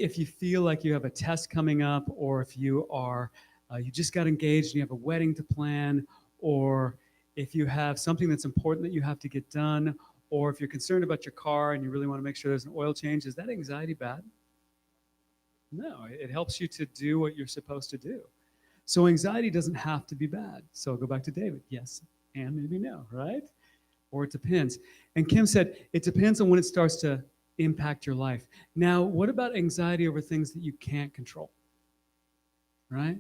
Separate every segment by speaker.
Speaker 1: if you feel like you have a test coming up, or if you are you just got engaged and you have a wedding to plan, or if you have something that's important that you have to get done, or if you're concerned about your car and you really want to make sure there's an oil change, is that anxiety bad? No, it helps you to do what you're supposed to do. So anxiety doesn't have to be bad. So I'll go back to David. Yes, and maybe no, right? Or it depends. And Kim said, it depends on when it starts to impact your life. Now, what about anxiety over things that you can't control? Right?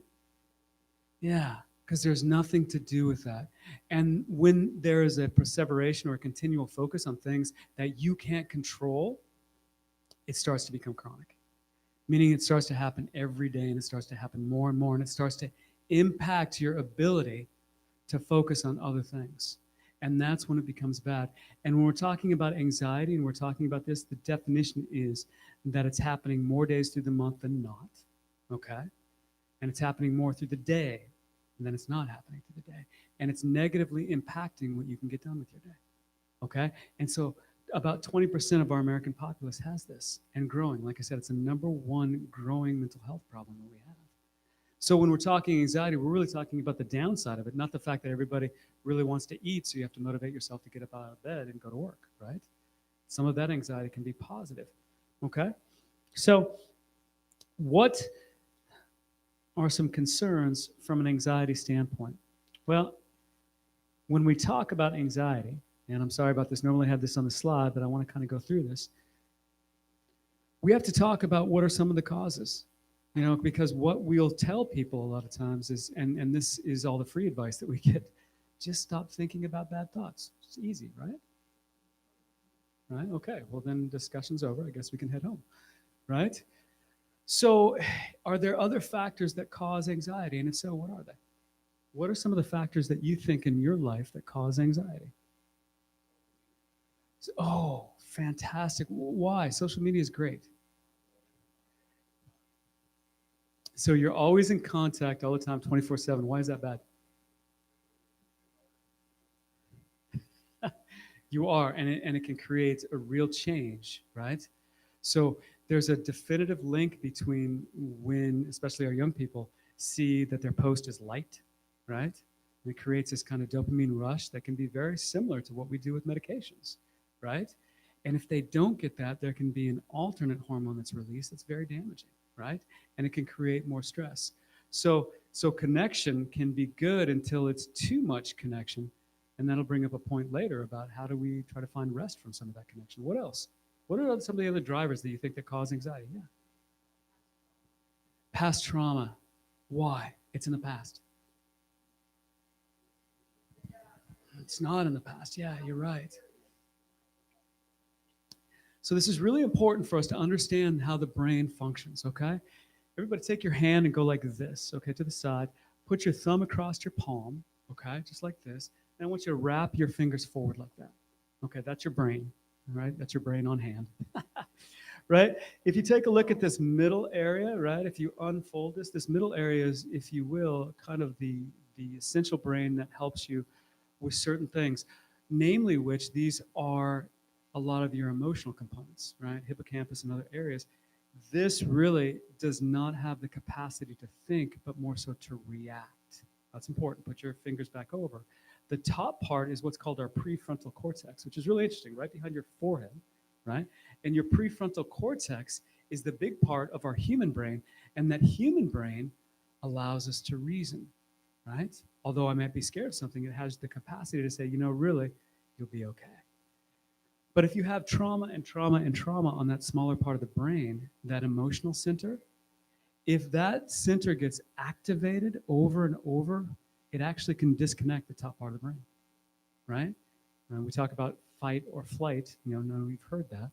Speaker 1: Yeah, because there's nothing to do with that. And when there is a perseveration or a continual focus on things that you can't control, it starts to become chronic. Meaning it starts to happen every day, and it starts to happen more and more, and it starts to impact your ability to focus on other things. And that's when it becomes bad. And when we're talking about anxiety and we're talking about this, the definition is that it's happening more days through the month than not. Okay? And it's happening more through the day than it's not happening through the day. And it's negatively impacting what you can get done with your day. Okay? And so about 20% of our American populace has this and growing. Like I said, it's the number one growing mental health problem that we have. So when we're talking anxiety, we're really talking about the downside of it, not the fact that everybody really wants to eat, so you have to motivate yourself to get up out of bed and go to work, right? Some of that anxiety can be positive, okay? So what are some concerns from an anxiety standpoint? Well, when we talk about anxiety, and I'm sorry about this, normally I have this on the slide, but I want to kind of go through this. We have to talk about what are some of the causes. You know, because what we'll tell people a lot of times is, and this is all the free advice that we get, just stop thinking about bad thoughts. It's easy, right? Right? Okay, well then discussion's over. I guess we can head home, right? So are there other factors that cause anxiety? And if so, what are they? What are some of the factors that you think in your life that cause anxiety? Oh, fantastic. Why? Social media is great. So you're always in contact all the time, 24/7. Why is that bad? You are, and it can create a real change, right? So there's a definitive link between when, especially our young people, see that their post is liked, right? And it creates this kind of dopamine rush that can be very similar to what we do with medications, right? And if they don't get that, there can be an alternate hormone that's released that's very damaging, right? And it can create more stress. So connection can be good until it's too much connection, and that'll bring up a point later about how do we try to find rest from some of that connection. What else? What are some of the other drivers that you think that cause anxiety? Yeah. Past trauma. Why? It's in the past. It's not in the past. Yeah, you're right. So this is really important for us to understand how the brain functions, okay? Everybody take your hand and go like this, okay, to the side. Put your thumb across your palm, okay, just like this. And I want you to wrap your fingers forward like that. Okay, that's your brain, all right? That's your brain on hand, right? If you take a look at this middle area, right, if you unfold this middle area is, if you will, kind of the essential brain that helps you with certain things, namely which these are a lot of your emotional components, right? Hippocampus and other areas. This really does not have the capacity to think, but more so to react. That's important. Put your fingers back over. The top part is what's called our prefrontal cortex, which is really interesting, right behind your forehead, right? And your prefrontal cortex is the big part of our human brain, and that human brain allows us to reason, right? Although I might be scared of something, it has the capacity to say, you know, really, you'll be okay. But if you have trauma and trauma and trauma on that smaller part of the brain, that emotional center, if that center gets activated over and over, it actually can disconnect the top part of the brain, right? And we talk about fight or flight, you know, we've heard that.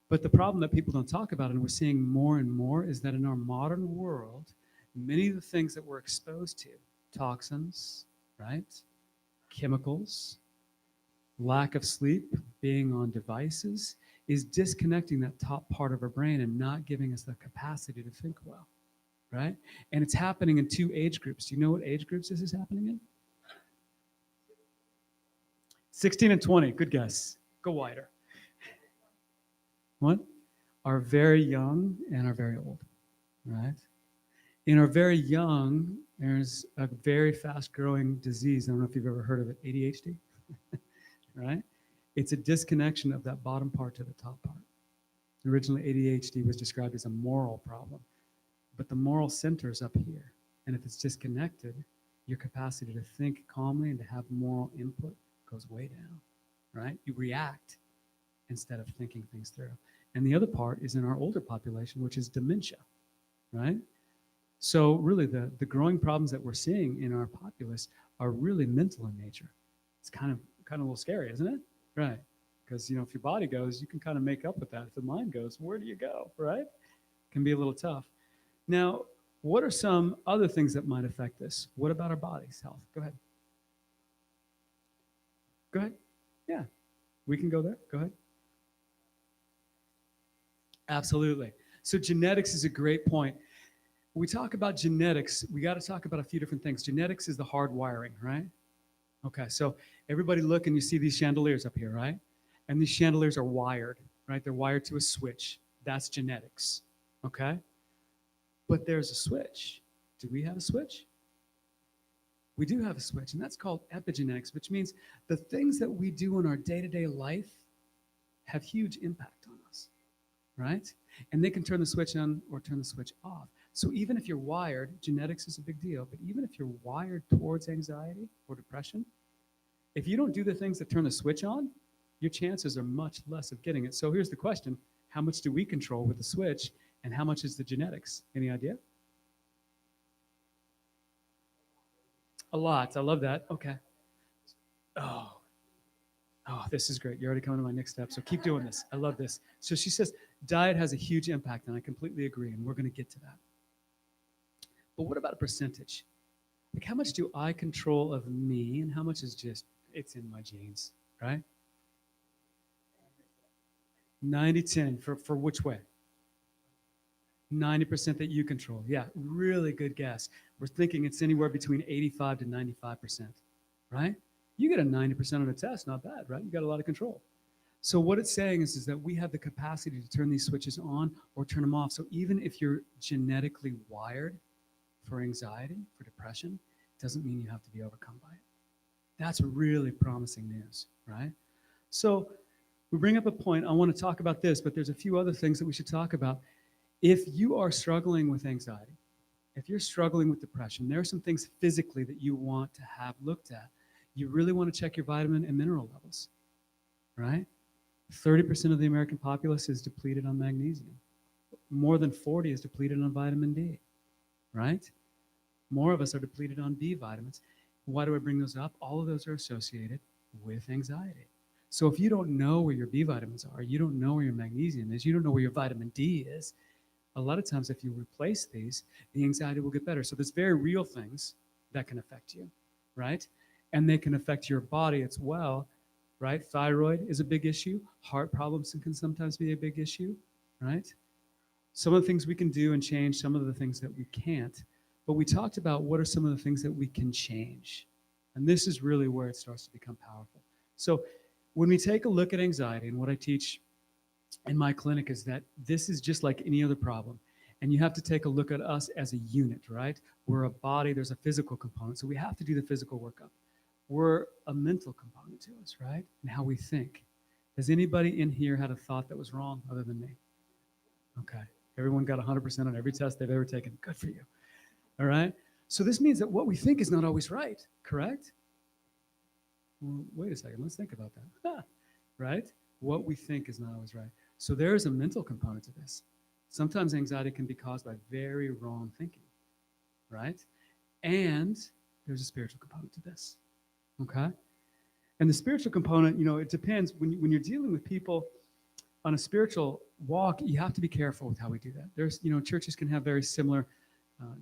Speaker 1: But the problem that people don't talk about, and we're seeing more and more, is that in our modern world, many of the things that we're exposed to, toxins, right? Chemicals, lack of sleep, being on devices, is disconnecting that top part of our brain and not giving us the capacity to think well, right? And it's happening in two age groups. Do you know what age groups this is happening in? 16 and 20, good guess. Go wider. What? are very young and are very old, right? In our very young, there's a very fast growing disease. I don't know if you've ever heard of it, ADHD, right? It's a disconnection of that bottom part to the top part. Originally, ADHD was described as a moral problem, but the moral center is up here. And if it's disconnected, your capacity to think calmly and to have moral input goes way down, right? You react instead of thinking things through. And the other part is in our older population, which is dementia, right? So really the growing problems that we're seeing in our populace are really mental in nature. It's kind of a little scary, isn't it? Right. Because if your body goes, you can kind of make up with that. If the mind goes, where do you go? Right? Can be a little tough. Now, what are some other things that might affect this? What about our body's health? Go ahead. Go ahead. Yeah. We can go there. Go ahead. Absolutely. So genetics is a great point. When we talk about genetics, we got to talk about a few different things. Genetics is the hard wiring, right? Okay, so everybody look and you see these chandeliers up here, right? And these chandeliers are wired, right? They're wired to a switch. That's genetics, okay? But there's a switch. Do we have a switch? We do have a switch, and that's called epigenetics, which means the things that we do in our day-to-day life have huge impact on us, right? And they can turn the switch on or turn the switch off. So even if you're wired, genetics is a big deal, but even if you're wired towards anxiety or depression, if you don't do the things that turn the switch on, your chances are much less of getting it. So here's the question: how much do we control with the switch, and how much is the genetics? Any idea? A lot. I love that. Okay. Oh, this is great. You're already coming to my next step. So keep doing this. I love this. So she says diet has a huge impact, and I completely agree, and we're going to get to that. But what about a percentage? Like, how much do I control of me, and how much is just, it's in my genes, right? 90-10 for which way? 90% that you control. Yeah, really good guess. We're thinking it's anywhere between 85 to 95%, right? You get a 90% on a test, not bad, right? You got a lot of control. So what it's saying is that we have the capacity to turn these switches on or turn them off. So even if you're genetically wired for anxiety, for depression, doesn't mean you have to be overcome by it. That's really promising news, right? So we bring up a point. I want to talk about this, but there's a few other things that we should talk about. If you are struggling with anxiety, if you're struggling with depression, there are some things physically that you want to have looked at. You really want to check your vitamin and mineral levels, right? 30% of the American populace is depleted on magnesium. More than 40 is depleted on vitamin D, right? More of us are depleted on B vitamins. Why do I bring those up? All of those are associated with anxiety. So if you don't know where your B vitamins are, you don't know where your magnesium is, you don't know where your vitamin D is, a lot of times if you replace these, the anxiety will get better. So there's very real things that can affect you, right? And they can affect your body as well, right? Thyroid is a big issue. Heart problems can sometimes be a big issue, right? Some of the things we can do and change, some of the things that we can't. But we talked about what are some of the things that we can change. And this is really where it starts to become powerful. So when we take a look at anxiety, and what I teach in my clinic is that this is just like any other problem. And you have to take a look at us as a unit, right? We're a body, there's a physical component. So we have to do the physical workup. We're a mental component to us, right? And how we think. Has anybody in here had a thought that was wrong other than me? Okay. Everyone got 100% on every test they've ever taken. Good for you. All right? So this means that what we think is not always right, correct? Well, wait a second. Let's think about that. Right? What we think is not always right. So there is a mental component to this. Sometimes anxiety can be caused by very wrong thinking, right? And there's a spiritual component to this, okay? And the spiritual component, it depends. When you're dealing with people on a spiritual walk, you have to be careful with how we do that. There's, churches can have very similar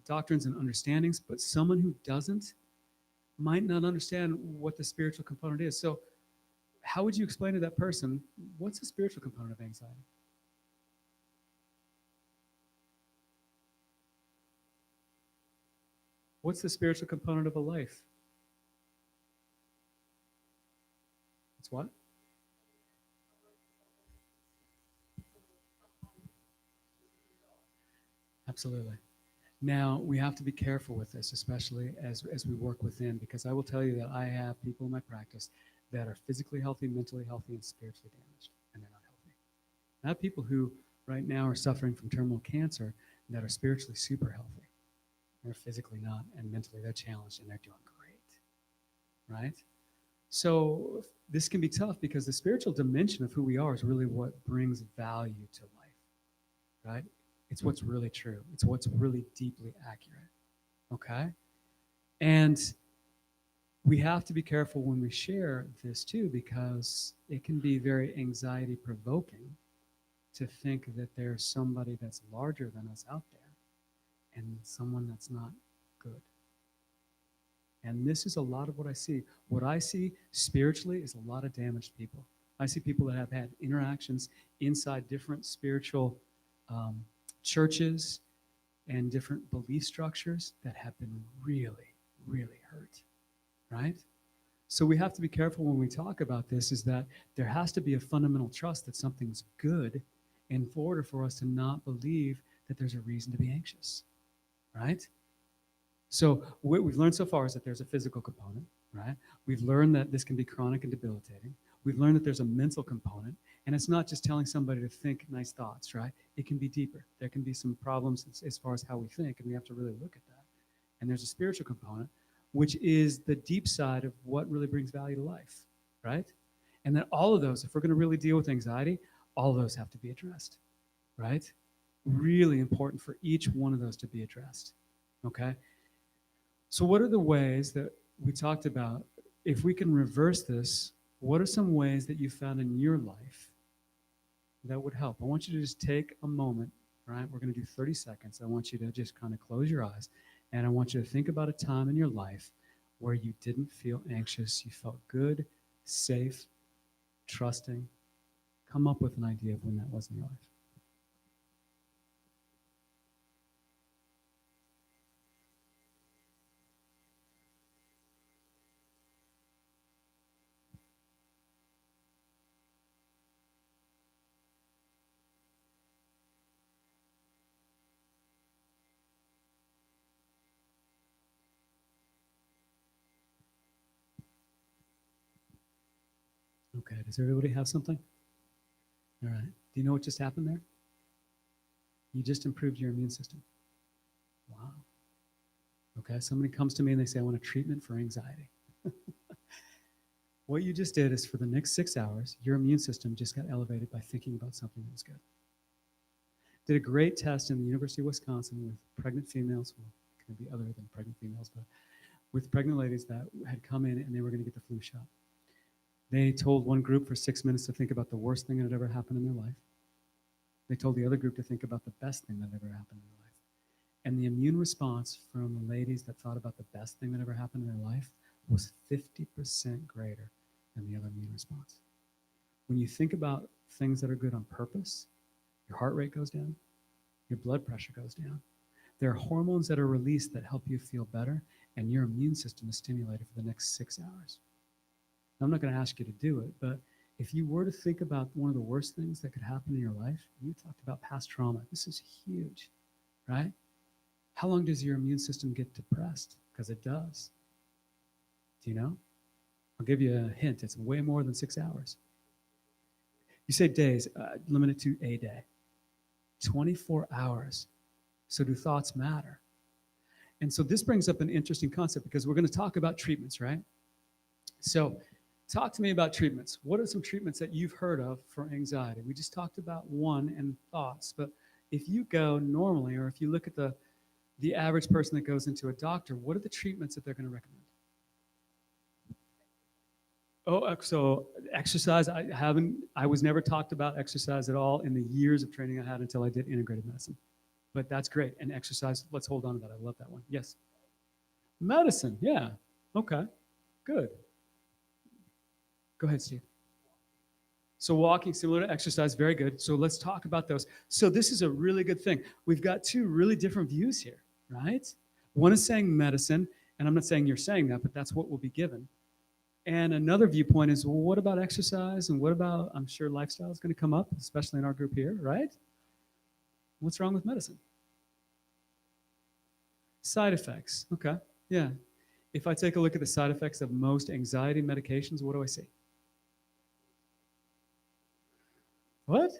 Speaker 1: doctrines and understandings, but someone who doesn't might not understand what the spiritual component is. So how would you explain to that person, what's the spiritual component of anxiety? What's the spiritual component of a life? It's what? Absolutely. Now, we have to be careful with this, especially as we work within, because I will tell you that I have people in my practice that are physically healthy, mentally healthy, and spiritually damaged, and they're not healthy. I have people who right now are suffering from terminal cancer that are spiritually super healthy. They're physically not, and mentally they're challenged, and they're doing great, right? So this can be tough because the spiritual dimension of who we are is really what brings value to life, right? It's what's really true. It's what's really deeply accurate, okay? And we have to be careful when we share this too, because it can be very anxiety provoking to think that there's somebody that's larger than us out there and someone that's not good. And this is a lot of what I see. What I see spiritually is a lot of damaged people. I see people that have had interactions inside different spiritual um, churches and different belief structures that have been really, really hurt, right? So we have to be careful when we talk about this, is that there has to be a fundamental trust that something's good in order for us to not believe that there's a reason to be anxious, right? So what we've learned so far is that there's a physical component, right? We've learned that this can be chronic and debilitating. We've learned that there's a mental component, and it's not just telling somebody to think nice thoughts, right? It can be deeper. There can be some problems as far as how we think, and we have to really look at that. And there's a spiritual component, which is the deep side of what really brings value to life, right? And then all of those, if we're going to really deal with anxiety, all of those have to be addressed, right? Really important for each one of those to be addressed, okay? So what are the ways that we talked about? If we can reverse this, what are some ways that you found in your life that would help? I want you to just take a moment, right? We're going to do 30 seconds. I want you to just kind of close your eyes, and I want you to think about a time in your life where you didn't feel anxious. You felt good, safe, trusting. Come up with an idea of when that was in your life. Okay, does everybody have something? All right. Do you know what just happened there? You just improved your immune system. Wow. Okay, somebody comes to me and they say, I want a treatment for anxiety. What you just did is, for the next 6 hours, your immune system just got elevated by thinking about something that was good. Did a great test in the University of Wisconsin with pregnant females. Well, it can be other than pregnant females, but with pregnant ladies that had come in and they were going to get the flu shot. They told one group for 6 minutes to think about the worst thing that had ever happened in their life. They told the other group to think about the best thing that ever happened in their life. And the immune response from the ladies that thought about the best thing that ever happened in their life was 50% greater than the other immune response. When you think about things that are good on purpose, your heart rate goes down, your blood pressure goes down. There are hormones that are released that help you feel better, and your immune system is stimulated for the next 6 hours. Now, I'm not going to ask you to do it, but if you were to think about one of the worst things that could happen in your life, you talked about past trauma. This is huge, right? How long does your immune system get depressed? Because it does. Do you know? I'll give you a hint. It's way more than 6 hours. You say days, limit it to a day. 24 hours. So do thoughts matter? And so this brings up an interesting concept, because we're going to talk about treatments, right? So talk to me about treatments. What are some treatments that you've heard of for anxiety? We just talked about one and thoughts, but if you go normally, or if you look at the average person that goes into a doctor, what are the treatments that they're going to recommend? Oh, so exercise, I was never talked about exercise at all in the years of training I had until I did integrative medicine. But that's great. And exercise, let's hold on to that. I love that one. Yes. Medicine, yeah. Okay, good. Go ahead, Steve. So walking, similar to exercise, very good. So let's talk about those. So this is a really good thing. We've got two really different views here, right? One is saying medicine, and I'm not saying you're saying that, but that's what will be given. And another viewpoint is, well, what about exercise? And what about, I'm sure lifestyle is going to come up, especially in our group here, right? What's wrong with medicine? Side effects. Okay. Yeah. If I take a look at the side effects of most anxiety medications, what do I see? What?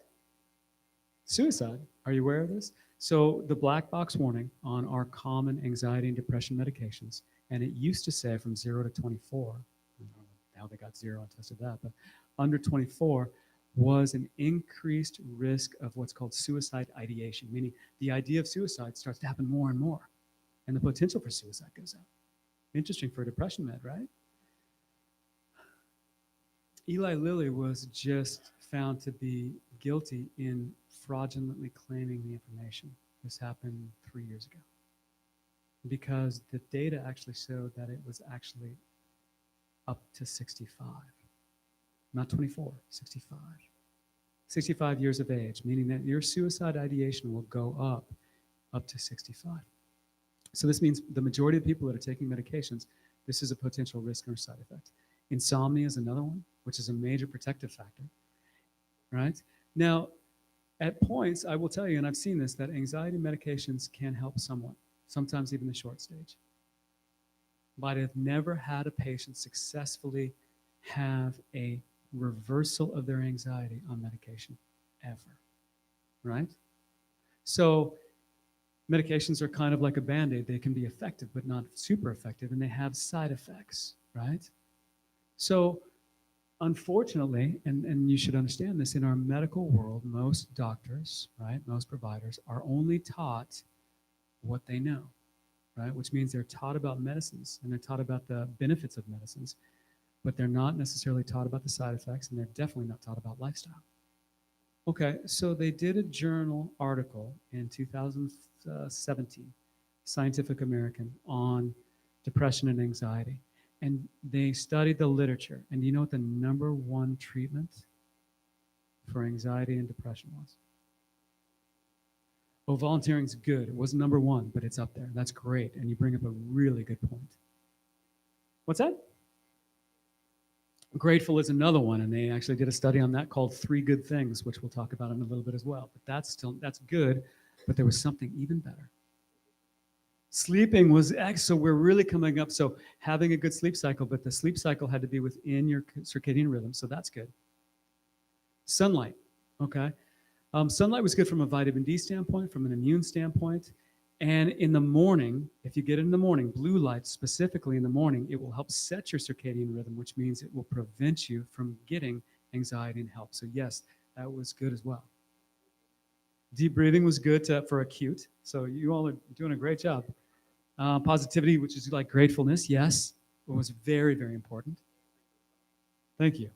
Speaker 1: Suicide. Are you aware of this? So the black box warning on our common anxiety and depression medications, and it used to say from 0 to 24. I don't know how they got 0 and tested that, but under 24 was an increased risk of what's called suicide ideation, meaning the idea of suicide starts to happen more and more, and the potential for suicide goes up. Interesting for a depression med, right? Eli Lilly was just found to be guilty in fraudulently claiming the information. This happened 3 years ago because the data actually showed that it was actually up to 65, not 24, 65. 65 years of age, meaning that your suicide ideation will go up to 65. So this means the majority of people that are taking medications, this is a potential risk or side effect. Insomnia is another one, which is a major protective factor, right? Now, at points, I will tell you, and I've seen this, that anxiety medications can help someone, sometimes even the short stage. But I've never had a patient successfully have a reversal of their anxiety on medication, ever, right? So medications are kind of like a Band-Aid. They can be effective, but not super effective, and they have side effects, right? So unfortunately, and you should understand this, in our medical world, most doctors, right, most providers are only taught what they know, right? Which means they're taught about medicines and they're taught about the benefits of medicines, but they're not necessarily taught about the side effects, and they're definitely not taught about lifestyle. Okay, so they did a journal article in 2017, Scientific American, on depression and anxiety. And they studied the literature. And you know what the number one treatment for anxiety and depression was? Oh, volunteering's good. It wasn't number one, but it's up there. That's great. And you bring up a really good point. What's that? Grateful is another one, and they actually did a study on that called Three Good Things, which we'll talk about in a little bit as well. But that's good, but there was something even better. Sleeping was so we're really coming up. So having a good sleep cycle, but the sleep cycle had to be within your circadian rhythm, so that's good. Sunlight, okay. Sunlight was good from a vitamin D standpoint, from an immune standpoint. And in the morning, if you get it in the morning, blue light specifically in the morning, it will help set your circadian rhythm, which means it will prevent you from getting anxiety and help. So yes, that was good as well. Deep breathing was good for acute. So you all are doing a great job. Positivity, which is like gratefulness, yes, it was very, very important. Thank you.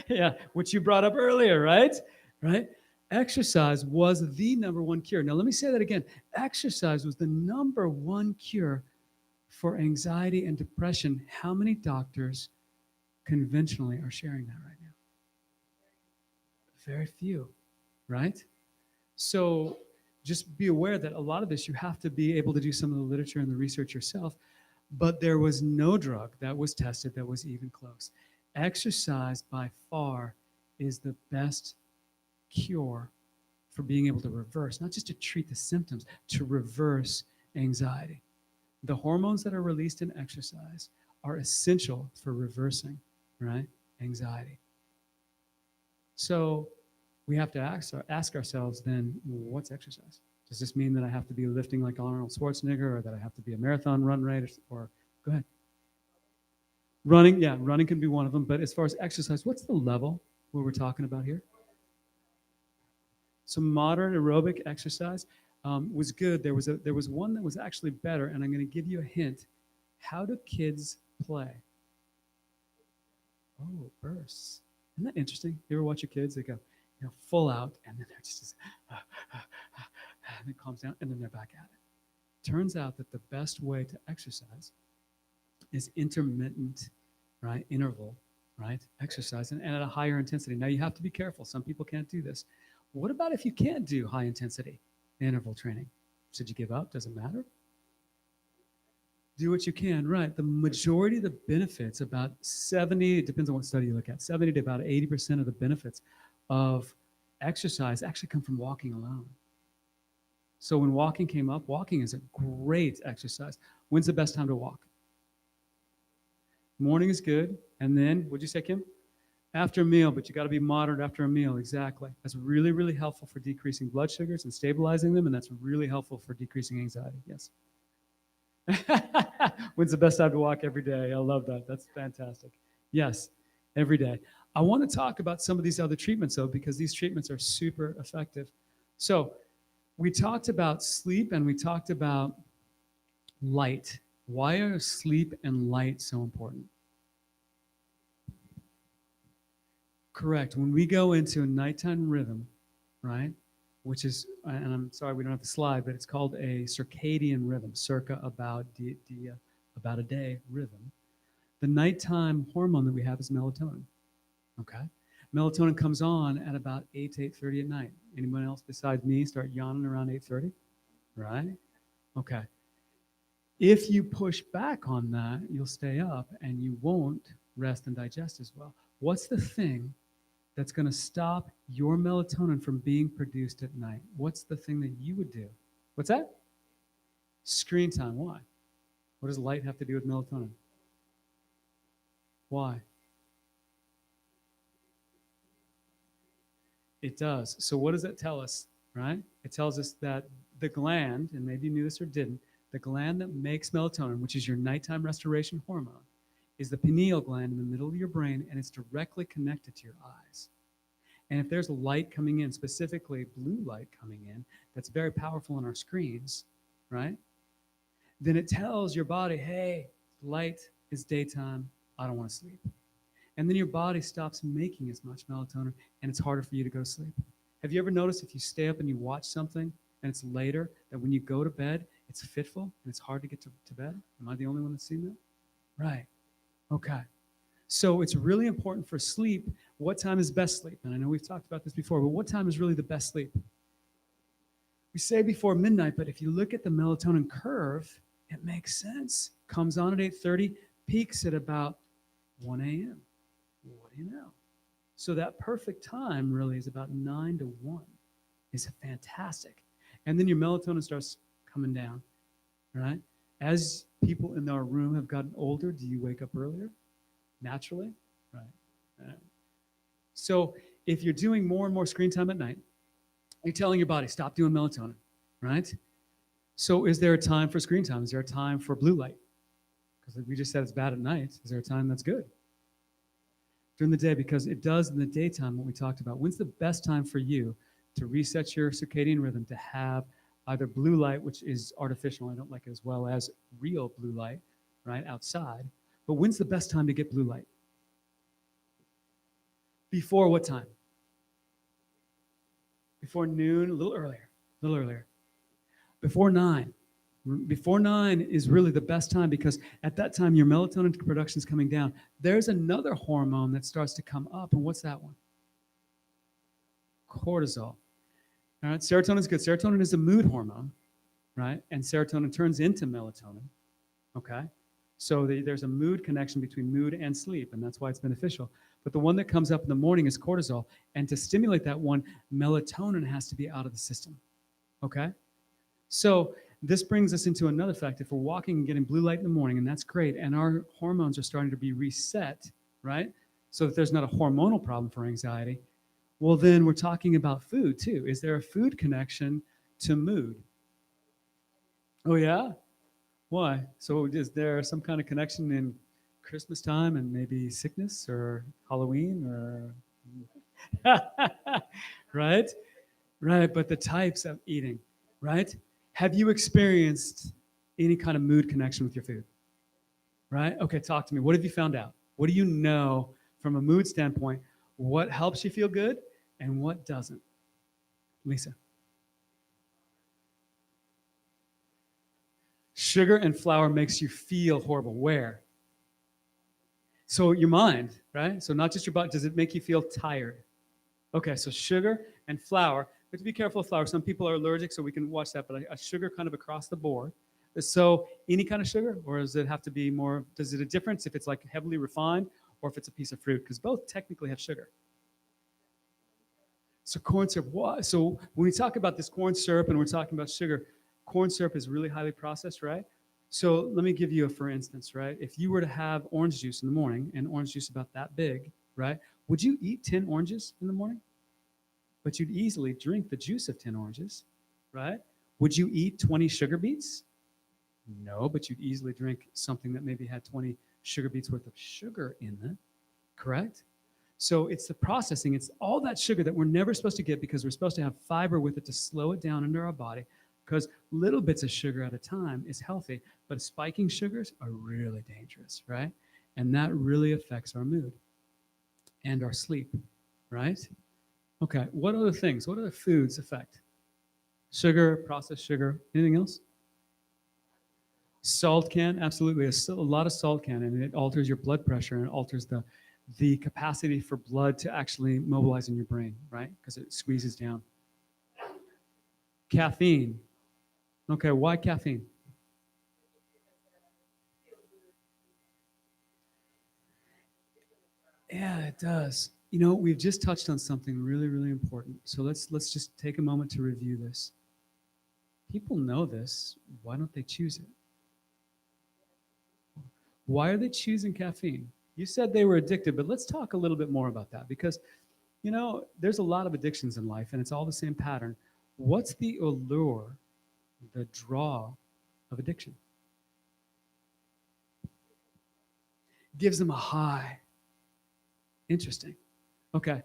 Speaker 1: Yeah, which you brought up earlier, right? Right? Exercise was the number one cure. Now, let me say that again. Exercise was the number one cure for anxiety and depression. How many doctors conventionally are sharing that right now? Very few, right? So just be aware that a lot of this, you have to be able to do some of the literature and the research yourself. But there was no drug that was tested that was even close. Exercise by far is the best cure for being able to reverse, not just to treat the symptoms, to reverse anxiety. The hormones that are released in exercise are essential for reversing, right, anxiety. So we have to ask ourselves then, what's exercise? Does this mean that I have to be lifting like Arnold Schwarzenegger, or that I have to be a marathon run rate, or go ahead. Running, yeah, running can be one of them. But as far as exercise, what's the level where we're talking about here? So modern aerobic exercise was good. There was one that was actually better, and I'm going to give you a hint. How do kids play? Oh, bursts. Isn't that interesting? You ever watch your kids? They go, full out, and then they're just and it calms down, and then they're back at it. Turns out that the best way to exercise is intermittent, right, interval, right, exercise, and at a higher intensity. Now, you have to be careful. Some people can't do this. What about if you can't do high intensity interval training? Should you give up? Does it matter? Do what you can, right? The majority of the benefits, about 70, it depends on what study you look at, 70 to about 80% of the benefits of exercise actually come from walking alone. So when walking came up, walking is a great exercise. When's the best time to walk? Morning is good. And then, what'd you say, Kim? After a meal, but you got to be moderate after a meal. Exactly. That's really, really helpful for decreasing blood sugars and stabilizing them. And that's really helpful for decreasing anxiety. Yes. When's the best time to walk? Every day. I love that. That's fantastic. Yes, every day. I want to talk about some of these other treatments, though, because these treatments are super effective. So we talked about sleep and we talked about light. Why are sleep and light so important? Correct. When we go into a nighttime rhythm, right, which is, and I'm sorry we don't have the slide, but it's called a circadian rhythm, circa about a day rhythm. The nighttime hormone that we have is melatonin. Okay, melatonin comes on at about 8 to 8:30 at night. Anyone else besides me start yawning around 8:30? Right? Okay. If you push back on that, you'll stay up and you won't rest and digest as well. What's the thing that's going to stop your melatonin from being produced at night? What's the thing that you would do? What's that? Screen time. Why? What does light have to do with melatonin? Why? It does. So what does that tell us, right? It tells us that the gland, and maybe you knew this or didn't, the gland that makes melatonin, which is your nighttime restoration hormone, is the pineal gland in the middle of your brain, and it's directly connected to your eyes. And if there's light coming in, specifically blue light coming in, that's very powerful on our screens, right? Then it tells your body, hey, light is daytime, I don't want to sleep. And then your body stops making as much melatonin, and it's harder for you to go to sleep. Have you ever noticed if you stay up and you watch something and it's later, that when you go to bed, it's fitful and it's hard to get to bed? Am I the only one that's seen that? Right. Okay. So it's really important for sleep. What time is best sleep? And I know we've talked about this before, but what time is really the best sleep? We say before midnight, but if you look at the melatonin curve, it makes sense. Comes on at 8:30, peaks at about 1 a.m. What do you know? So that perfect time really is about 9 to 1. Is fantastic. And then your melatonin starts coming down, right? As people in our room have gotten older, do you wake up earlier? Naturally? Right. So if you're doing more and more screen time at night, you're telling your body, stop doing melatonin, right? So is there a time for screen time? Is there a time for blue light? Because we just said it's bad at night. Is there a time that's good? During the day, because it does in the daytime what we talked about. When's the best time for you to reset your circadian rhythm to have either blue light, which is artificial, I don't like it, as well as real blue light, right, outside. But when's the best time to get blue light? Before what time? Before noon, a little earlier, a little earlier. Before 9. Before 9 is really the best time because at that time your melatonin production is coming down. There's another hormone that starts to come up, and what's that one? Cortisol. All right, serotonin is good. Serotonin is a mood hormone, right? And serotonin turns into melatonin, okay? So there's a mood connection between mood and sleep, and that's why it's beneficial. But the one that comes up in the morning is cortisol, and to stimulate that one, melatonin has to be out of the system, okay? So this brings us into another fact. If we're walking and getting blue light in the morning, and that's great, and our hormones are starting to be reset, right? So that there's not a hormonal problem for anxiety, well, then we're talking about food too. Is there a food connection to mood? Oh, yeah? Why? So is there some kind of connection in Christmas time and maybe sickness or Halloween or right? Right, but the types of eating, right? Have you experienced any kind of mood connection with your food? Right? Okay, talk to me. What have you found out? What do you know from a mood standpoint? What helps you feel good and what doesn't? Lisa. Sugar and flour makes you feel horrible. Where? So your mind, right? So not just your body. Does it make you feel tired? Okay, so sugar and flour. But to be careful with flour. Some people are allergic, so we can watch that. But a sugar kind of across the board. So any kind of sugar, or does it have to be more? Does it a difference if it's like heavily refined or if it's a piece of fruit? Because both technically have sugar. So corn syrup, why? So when we talk about this corn syrup and we're talking about sugar, corn syrup is really highly processed, right? So let me give you a for instance, right? If you were to have orange juice in the morning and orange juice about that big, right? Would you eat 10 oranges in the morning? But you'd easily drink the juice of 10 oranges, right? Would you eat 20 sugar beets? No, but you'd easily drink something that maybe had 20 sugar beets worth of sugar in it, correct? So it's the processing, it's all that sugar that we're never supposed to get because we're supposed to have fiber with it to slow it down into our body because little bits of sugar at a time is healthy, but spiking sugars are really dangerous, right? And that really affects our mood and our sleep, right? Okay, what other things, what other foods affect? Sugar, processed sugar, anything else? Salt can, absolutely. A lot of salt can, and it alters your blood pressure and it alters the capacity for blood to actually mobilize in your brain, right? Because it squeezes down. Caffeine. Okay, why caffeine? Yeah, it does. You know, we've just touched on something really, really important. So let's just take a moment to review this. People know this. Why don't they choose it? Why are they choosing caffeine? You said they were addicted, but let's talk a little bit more about that because, you know, there's a lot of addictions in life and it's all the same pattern. What's the allure, the draw of addiction? Gives them a high. Interesting. Okay,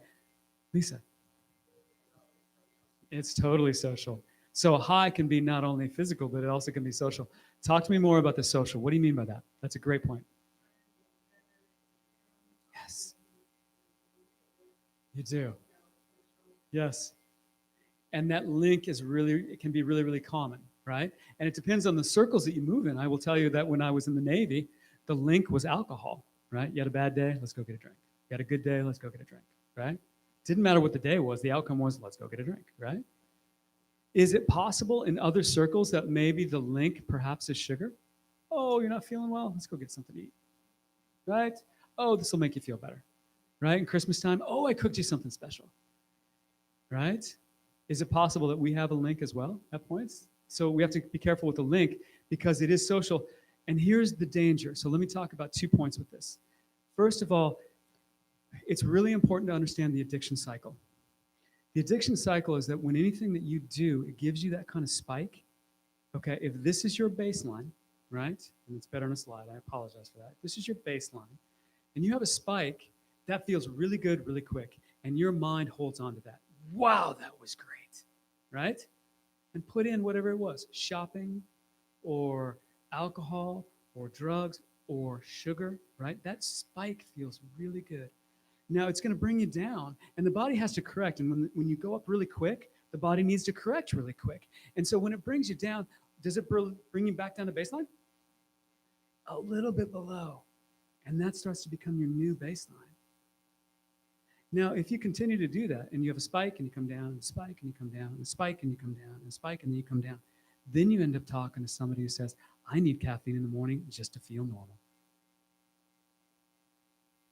Speaker 1: Lisa. It's totally social. So a high can be not only physical, but it also can be social. Talk to me more about the social. What do you mean by that? That's a great point. Yes, you do. Yes. And that link is really, it can be really, really common, right? And it depends on the circles that you move in. I will tell you that when I was in the Navy, the link was alcohol, right? You had a bad day, let's go get a drink. You had a good day, let's go get a drink, right? Didn't matter what the day was, the outcome was let's go get a drink, right? Is it possible in other circles that maybe the link perhaps is sugar? Oh, you're not feeling well? Let's go get something to eat, right? Oh, this will make you feel better, right? And Christmas time, oh, I cooked you something special, right? Is it possible that we have a link as well at points? So we have to be careful with the link because it is social. And here's the danger. So let me talk about 2 points with this. First of all, it's really important to understand the addiction cycle. The addiction cycle is that when anything that you do, it gives you that kind of spike. Okay, if this is your baseline, right? And it's better on a slide, I apologize for that. This is your baseline, and you have a spike, that feels really good, really quick, and your mind holds on to that. Wow, that was great, right? And put in whatever it was, shopping or alcohol or drugs or sugar, right? That spike feels really good. Now it's going to bring you down, and the body has to correct. And when you go up really quick, the body needs to correct really quick. And so when it brings you down, does it bring you back down to baseline? A little bit below. And that starts to become your new baseline. Now, if you continue to do that, and you have a spike and you come down, and a spike and you come down, and a spike and you come down, and a spike and then you come down, then you end up talking to somebody who says, I need caffeine in the morning just to feel normal.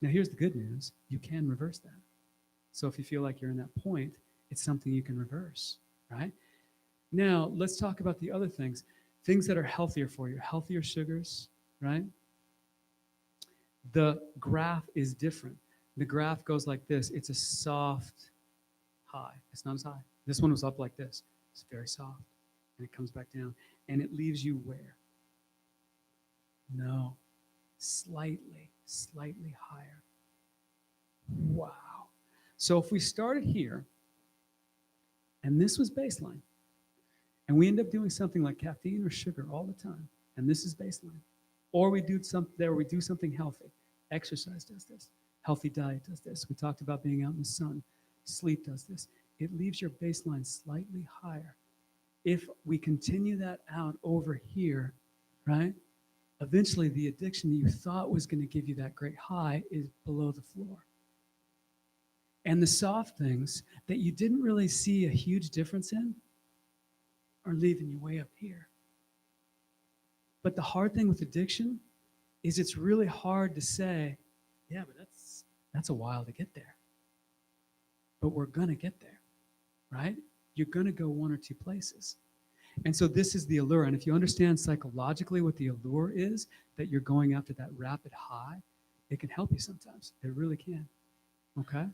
Speaker 1: Now, here's the good news. You can reverse that. So if you feel like you're in that point, it's something you can reverse, right? Now, let's talk about the other things that are healthier for you, healthier sugars, right? The graph is different. The graph goes like this. It's a soft high. It's not as high. This one was up like this. It's very soft. And it comes back down. And it leaves you where? No, slightly higher. Wow. So if we started here, and this was baseline, and we end up doing something like caffeine or sugar all the time, and this is baseline, or we do something healthy. Exercise does this. Healthy diet does this. We talked about being out in the sun. Sleep does this. It leaves your baseline slightly higher. If we continue that out over here, right, eventually the addiction that you thought was going to give you that great high is below the floor. And the soft things that you didn't really see a huge difference in are leaving you way up here. But the hard thing with addiction is it's really hard to say, yeah, but that's a while to get there. But we're going to get there. right? You're going to go one or two places. And so this is the allure. And if you understand psychologically what the allure is, that you're going after that rapid high, it can help you sometimes. It really can. Okay?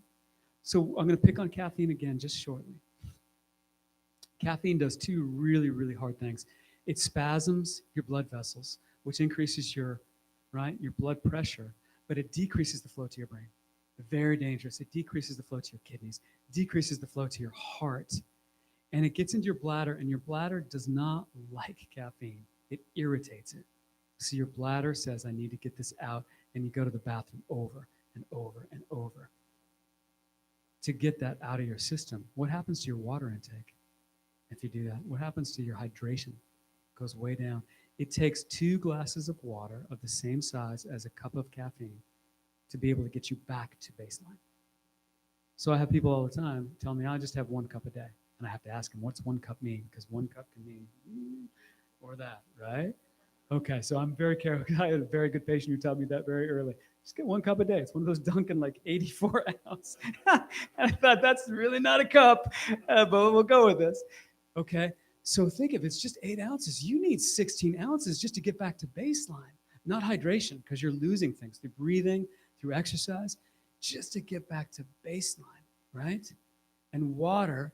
Speaker 1: So I'm going to pick on caffeine again just shortly. Caffeine does two really, really hard things. It spasms your blood vessels, which increases your, right, your blood pressure, but it decreases the flow to your brain. Very dangerous. It decreases the flow to your kidneys, decreases the flow to your heart, and it gets into your bladder, and your bladder does not like caffeine. It irritates it. So your bladder says, I need to get this out, and you go to the bathroom over and over and over to get that out of your system. What happens to your water intake if you do that? What happens to your hydration? It goes way down. It takes 2 glasses of water of the same size as a cup of caffeine to be able to get you back to baseline. So I have people all the time tell me, I just have 1 cup a day. And I have to ask them, what's 1 cup mean? Because 1 cup can mean or that, right? Okay, so I'm very careful. I had a very good patient who told me that very early. Just get 1 cup a day. It's one of those Dunkin' like 84 ounce. And I thought that's really not a cup, but we'll go with this. Okay, so think if it's just 8 ounces, you need 16 ounces just to get back to baseline. Not hydration, because you're losing things through breathing, through exercise, just to get back to baseline, right? And water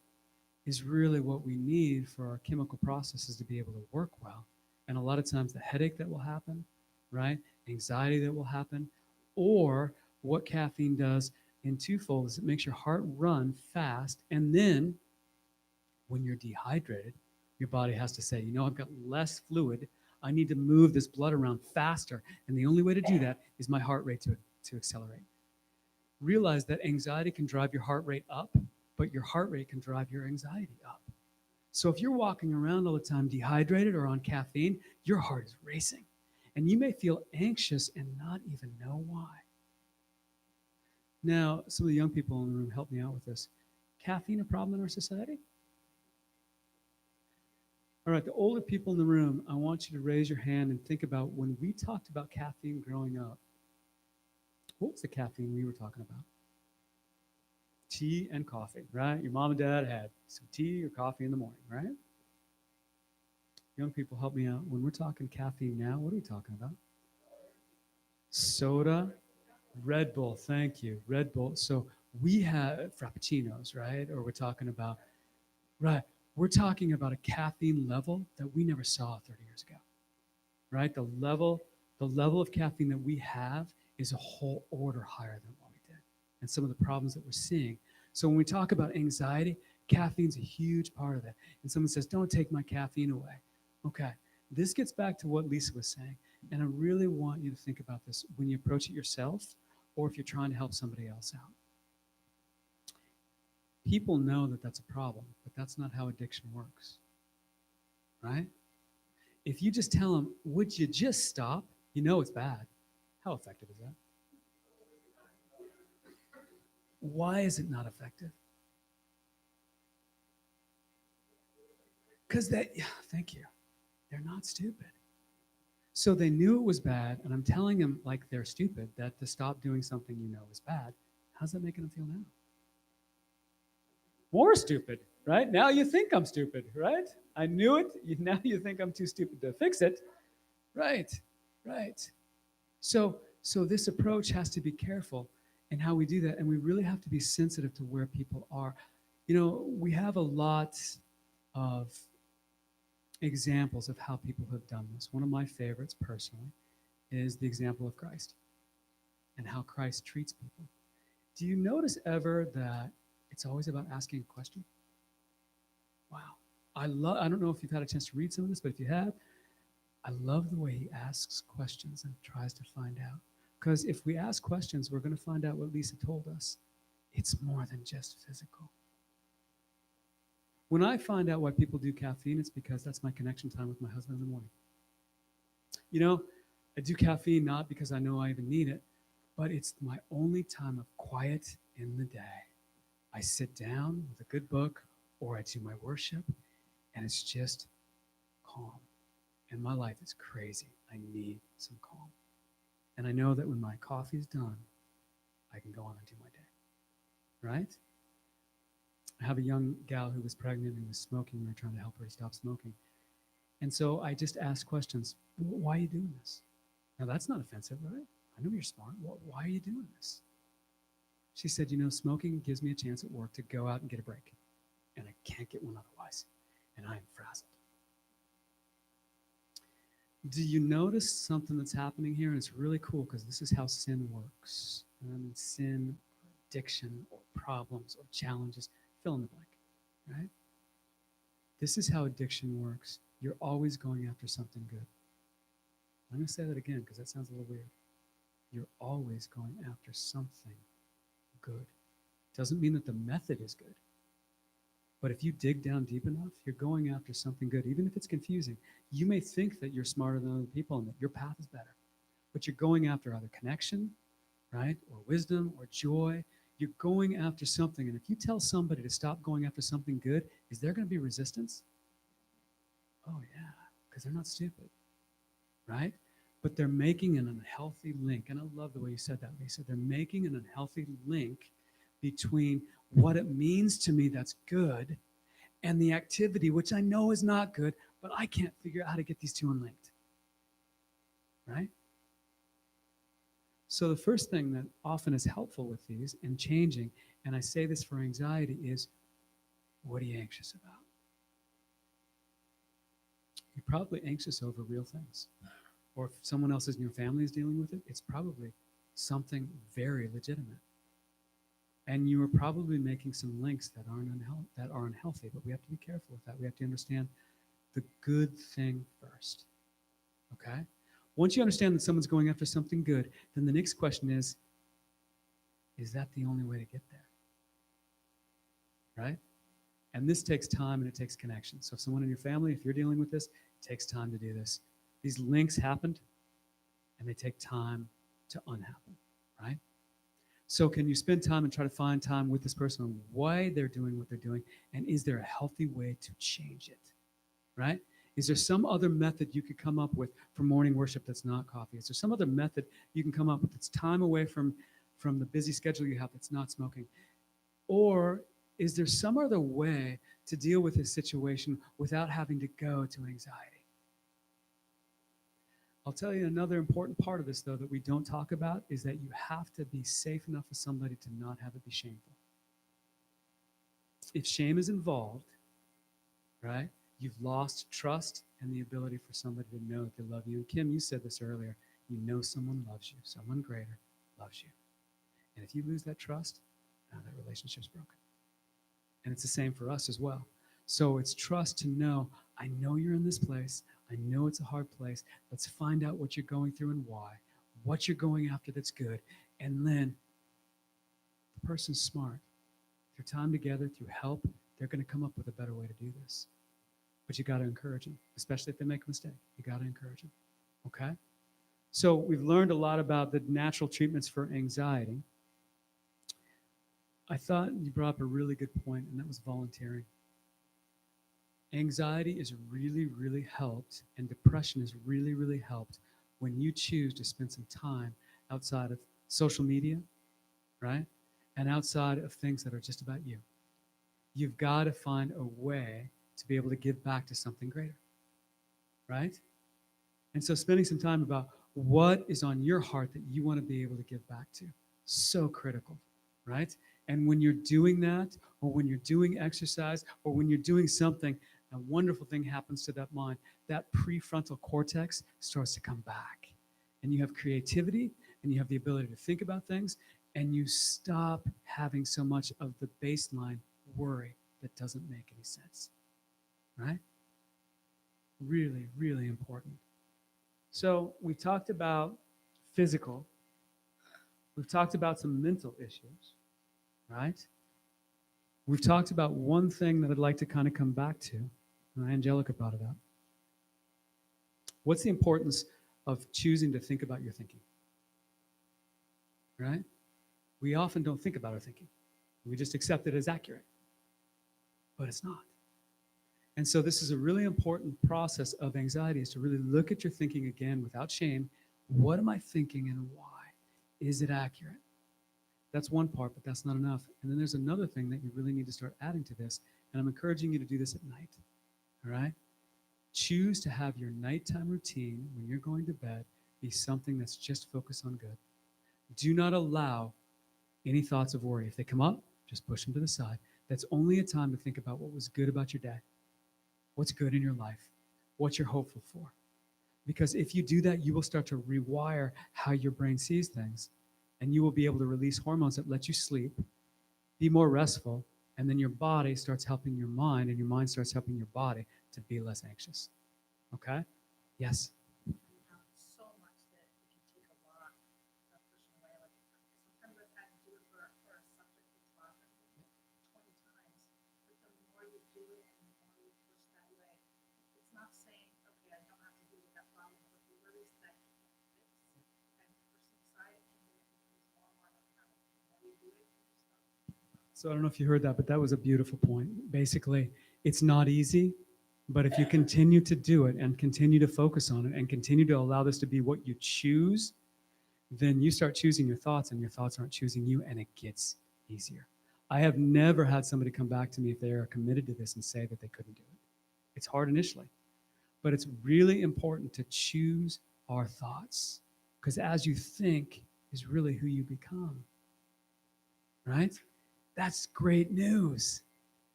Speaker 1: is really what we need for our chemical processes to be able to work well. And a lot of times the headache that will happen, right? Anxiety that will happen, or what caffeine does in twofold is it makes your heart run fast. And then when you're dehydrated, your body has to say, you know, I've got less fluid. I need to move this blood around faster. And the only way to do that is my heart rate to accelerate. Realize that anxiety can drive your heart rate up, but your heart rate can drive your anxiety up. So if you're walking around all the time dehydrated or on caffeine, your heart is racing. And you may feel anxious and not even know why. Now, some of the young people in the room, help me out with this. Caffeine a problem in our society? All right, the older people in the room, I want you to raise your hand and think about when we talked about caffeine growing up. What was the caffeine we were talking about? Tea and coffee, right? Your mom and dad had some tea or coffee in the morning, right? Young people, help me out. When we're talking caffeine now, what are we talking about? Soda, Red Bull, thank you. Red Bull. So we have Frappuccinos, right? Or we're talking about, right? We're talking about a caffeine level that we never saw 30 years ago, right? The level of caffeine that we have is a whole order higher than what we did, and some of the problems that we're seeing. So when we talk about anxiety, caffeine's a huge part of that. And someone says, "Don't take my caffeine away." Okay, this gets back to what Lisa was saying, and I really want you to think about this when you approach it yourself, or if you're trying to help somebody else out. People know that that's a problem, but that's not how addiction works, right? If you just tell them, would you just stop? You know it's bad. How effective is that? Why is it not effective? Because yeah, thank you. They're not stupid. So they knew it was bad, and I'm telling them like they're stupid that to stop doing something you know is bad. How's that making them feel now? More stupid, right? Now you think I'm stupid, right? I knew it. Now you think I'm too stupid to fix it. Right, right. So this approach has to be careful in how we do that, and we really have to be sensitive to where people are. You know, we have a lot of examples of how people have done this. One of my favorites personally is the example of Christ and how Christ treats people. Do you notice ever that it's always about asking a question? Wow. I don't know if you've had a chance to read some of this, but if you have, I love the way he asks questions and tries to find out. Because if we ask questions, we're going to find out what Lisa told us. It's more than just physical. When I find out why people do caffeine, it's because that's my connection time with my husband in the morning. You know, I do caffeine not because I know I even need it, but it's my only time of quiet in the day. I sit down with a good book or I do my worship, and it's just calm. And my life is crazy. I need some calm. And I know that when my coffee is done, I can go on and do my day. Right? I have a young gal who was pregnant and was smoking. We were trying to help her stop smoking. And so I just asked questions. Why are you doing this? Now, that's not offensive, right? I know you're smart. Why are you doing this? She said, smoking gives me a chance at work to go out and get a break. And I can't get one otherwise. And I am frazzled. Do you notice something that's happening here? And it's really cool because this is how sin works. Sin, or addiction, or problems, or challenges, fill in the blank, right? This is how addiction works. You're always going after something good. I'm going to say that again because that sounds a little weird. You're always going after something good. Doesn't mean that the method is good. But if you dig down deep enough, you're going after something good, even if it's confusing. You may think that you're smarter than other people and that your path is better. But you're going after either connection, right, or wisdom, or joy. You're going after something. And if you tell somebody to stop going after something good, is there going to be resistance? Oh, yeah, because they're not stupid, right? But they're making an unhealthy link. And I love the way you said that, Lisa. They're making an unhealthy link between what it means to me that's good and the activity, which I know is not good, but I can't figure out how to get these two unlinked, right? So the first thing that often is helpful with these and changing, and I say this for anxiety, is what are you anxious about? You're probably anxious over real things. Or if someone else in your family is dealing with it, it's probably something very legitimate. And you are probably making some links that are unhealthy, but we have to be careful with that. We have to understand the good thing first. Okay? Once you understand that someone's going after something good, then the next question is that the only way to get there? Right? And this takes time and it takes connection. So if someone in your family, if you're dealing with this, it takes time to do this. These links happened and they take time to unhappen, right? So can you spend time and try to find time with this person on why they're doing what they're doing, and is there a healthy way to change it, right? Is there some other method you could come up with for morning worship that's not coffee? Is there some other method you can come up with that's time away from the busy schedule you have that's not smoking? Or is there some other way to deal with this situation without having to go to anxiety? I'll tell you another important part of this, though, that we don't talk about is that you have to be safe enough with somebody to not have it be shameful. If shame is involved, right, you've lost trust and the ability for somebody to know that they love you. And Kim, you said this earlier. You know someone loves you. Someone greater loves you. And if you lose that trust, now that relationship's broken. And it's the same for us as well. So it's trust to know, I know you're in this place. I know it's a hard place. Let's find out what you're going through and why, what you're going after that's good. And then the person's smart. Through time together, through help, they're going to come up with a better way to do this. But you got to encourage them, especially if they make a mistake. You got to encourage them. Okay? So we've learned a lot about the natural treatments for anxiety. I thought you brought up a really good point, and that was volunteering. Anxiety is really, really helped, and depression is really, really helped when you choose to spend some time outside of social media, right? And outside of things that are just about you. You've got to find a way to be able to give back to something greater, right? And so spending some time about what is on your heart that you want to be able to give back to, so critical, right? And when you're doing that, or when you're doing exercise, or when you're doing something, a wonderful thing happens to that mind. That prefrontal cortex starts to come back. And you have creativity, and you have the ability to think about things, and you stop having so much of the baseline worry that doesn't make any sense, right? Really, really important. So we talked about physical. We've talked about some mental issues, right? We've talked about one thing that I'd like to kind of come back to, and Angelica brought it up. What's the importance of choosing to think about your thinking, right? We often don't think about our thinking. We just accept it as accurate, but it's not. And so this is a really important process of anxiety, is to really look at your thinking again without shame. What am I thinking and why? Is it accurate? That's one part, but that's not enough. And then there's another thing that you really need to start adding to this. And I'm encouraging you to do this at night. All right? Choose to have your nighttime routine when you're going to bed be something that's just focused on good. Do not allow any thoughts of worry. If they come up, just push them to the side. That's only a time to think about what was good about your day, what's good in your life, what you're hopeful for. Because if you do that, you will start to rewire how your brain sees things, and you will be able to release hormones that let you sleep, be more restful, and then your body starts helping your mind, and your mind starts helping your body to be less anxious. Okay? Yes?
Speaker 2: So much that it can take a lot of pushing away. Like sometimes I've had to do it for a subject that's bothered me 20 times. But the more you do it and the more you push that way, it's not saying, okay, I don't have to deal with that problem, but the worries that you can't fix and pushing aside, and then it becomes more and more uncommon. The more you do it, you just stop.
Speaker 1: So I don't know if you heard that, but that was a beautiful point. Basically, it's not easy, but if you continue to do it and continue to focus on it and continue to allow this to be what you choose, then you start choosing your thoughts and your thoughts aren't choosing you, and it gets easier. I have never had somebody come back to me if they are committed to this and say that they couldn't do it. It's hard initially, but it's really important to choose our thoughts, because as you think is really who you become, right? That's great news,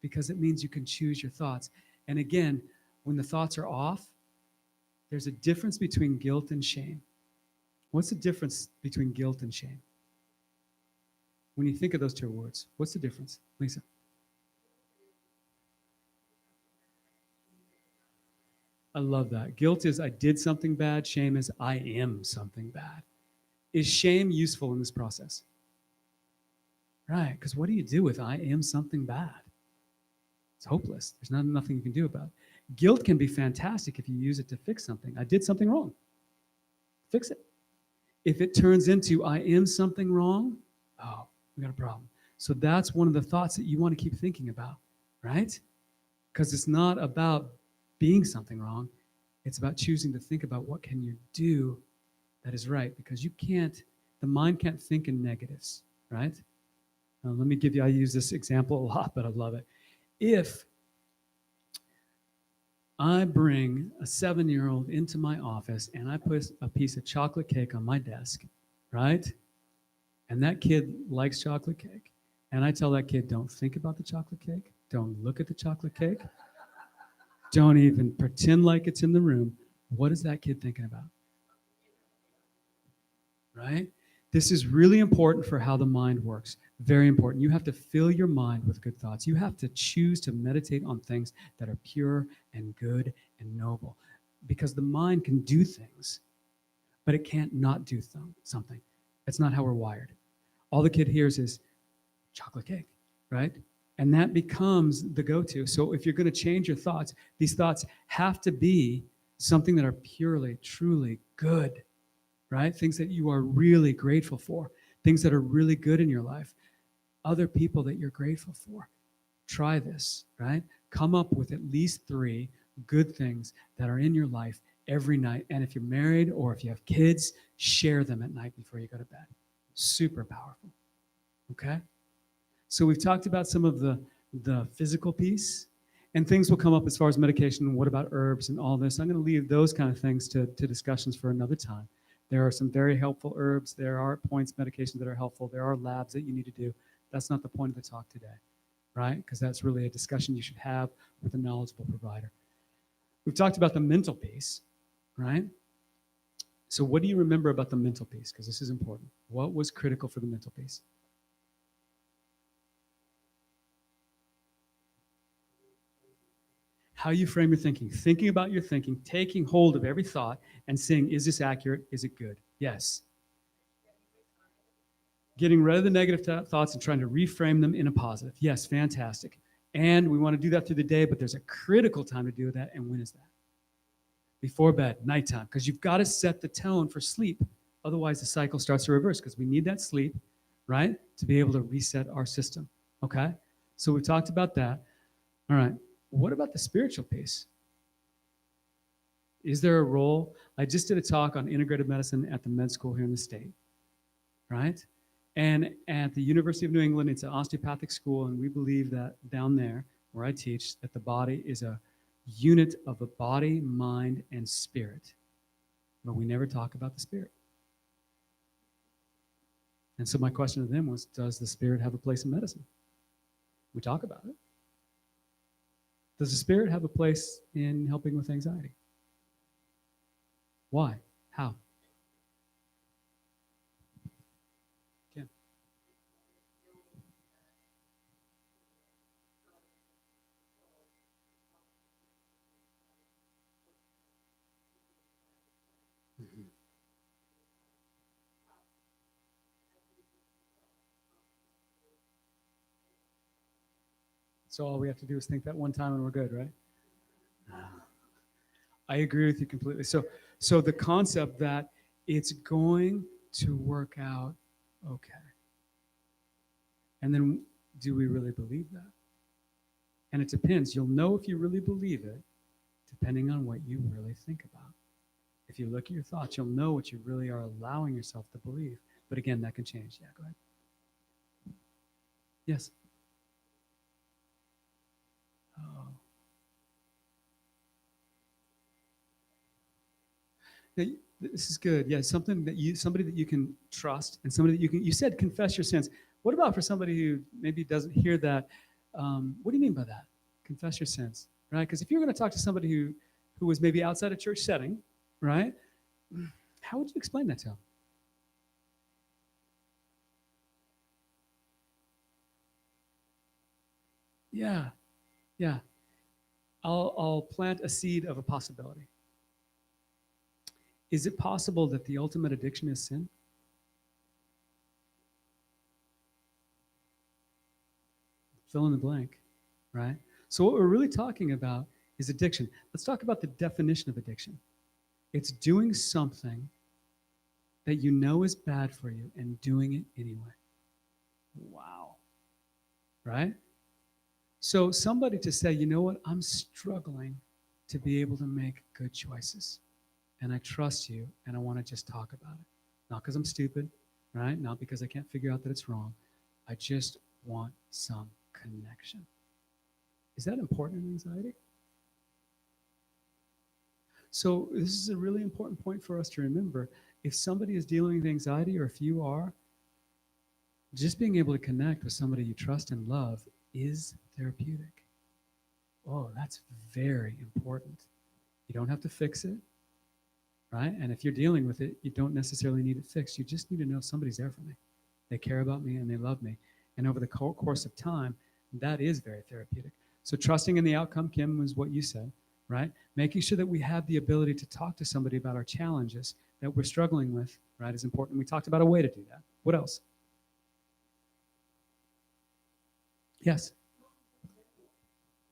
Speaker 1: because it means you can choose your thoughts. And again, when the thoughts are off, there's a difference between guilt and shame. What's the difference between guilt and shame? When you think of those two words, what's the difference, Lisa? I love that. Guilt is I did something bad. Shame is I am something bad. Is shame useful in this process? Right, because what do you do with I am something bad? It's hopeless. There's nothing you can do about it. Guilt can be fantastic if you use it to fix something. I did something wrong. Fix it. If it turns into I am something wrong, oh, we got a problem. So that's one of the thoughts that you want to keep thinking about, right? Because it's not about being something wrong. It's about choosing to think about what can you do that is right, because the mind can't think in negatives, right? Let me give you, I use this example a lot, but I love it. If I bring a 7-year-old into my office and I put a piece of chocolate cake on my desk, right? And that kid likes chocolate cake. And I tell that kid, don't think about the chocolate cake. Don't look at the chocolate cake. Don't even pretend like it's in the room. What is that kid thinking about? Right? This is really important for how the mind works. Very important. You have to fill your mind with good thoughts. You have to choose to meditate on things that are pure and good and noble, because the mind can do things, but it can't not do something. That's not how we're wired. All the kid hears is chocolate cake, right? And that becomes the go-to. So if you're going to change your thoughts, these thoughts have to be something that are purely, truly good, right? Things that you are really grateful for, things that are really good in your life, other people that you're grateful for. Try this, right? Come up with at least 3 good things that are in your life every night. And if you're married or if you have kids, share them at night before you go to bed. Super powerful. Okay? So we've talked about some of the physical piece, and things will come up as far as medication. What about herbs and all this? I'm going to leave those kind of things to discussions for another time. There are some very helpful herbs. There are points medications that are helpful. There are labs that you need to do. That's not the point of the talk today, right? Because that's really a discussion you should have with a knowledgeable provider. We've talked about the mental piece, right? So what do you remember about the mental piece? Because this is important. What was critical for the mental piece? How you frame your thinking about your thinking, taking hold of every thought and saying, is this accurate? Is it good? Yes. Getting rid of the negative thoughts and trying to reframe them in a positive. Yes, fantastic. And we want to do that through the day, but there's a critical time to do that. And when is that? Before bed, nighttime, because you've got to set the tone for sleep. Otherwise, the cycle starts to reverse, because we need that sleep, right, to be able to reset our system. Okay? So we talked about that. All right. What about the spiritual piece? Is there a role? I just did a talk on integrative medicine at the med school here in the state, right? And at the University of New England, it's an osteopathic school, and we believe that down there, where I teach, that the body is a unit of the body, mind, and spirit. But we never talk about the spirit. And so my question to them was, does the spirit have a place in medicine? We talk about it. Does the spirit have a place in helping with anxiety? Why? How? Ken? Mhm. So all we have to do is think that one time and we're good, right? I agree with you completely. So the concept that it's going to work out okay. And then do we really believe that? And it depends. You'll know if you really believe it depending on what you really think about. If you look at your thoughts, you'll know what you really are allowing yourself to believe. But again, that can change. Yeah, go ahead. Yes. Oh. Yeah, this is good. Yeah, somebody that you can trust, and somebody that you can. You said confess your sins. What about for somebody who maybe doesn't hear that? What do you mean by that? Confess your sins, right? Because if you're going to talk to somebody who was maybe outside a church setting, right? How would you explain that to them? Yeah, yeah. I'll plant a seed of a possibility. Is it possible that the ultimate addiction is sin? Fill in the blank, right? So what we're really talking about is addiction. Let's talk about the definition of addiction. It's doing something that you know is bad for you and doing it anyway. Wow. Right? So somebody to say, you know what, I'm struggling to be able to make good choices. And I trust you and I want to just talk about it. Not because I'm stupid, right? Not because I can't figure out that it's wrong. I just want some connection. Is that important in anxiety? So this is a really important point for us to remember. If somebody is dealing with anxiety, or if you are, just being able to connect with somebody you trust and love is therapeutic. Oh, that's very important. You don't have to fix it, right? And if you're dealing with it, you don't necessarily need it fixed. You just need to know somebody's there for me. They care about me and they love me. And over the course of time, that is very therapeutic. So trusting in the outcome, Kim, was what you said, right? Making sure that we have the ability to talk to somebody about our challenges that we're struggling with, right, is important. We talked about a way to do that. What else? Yes.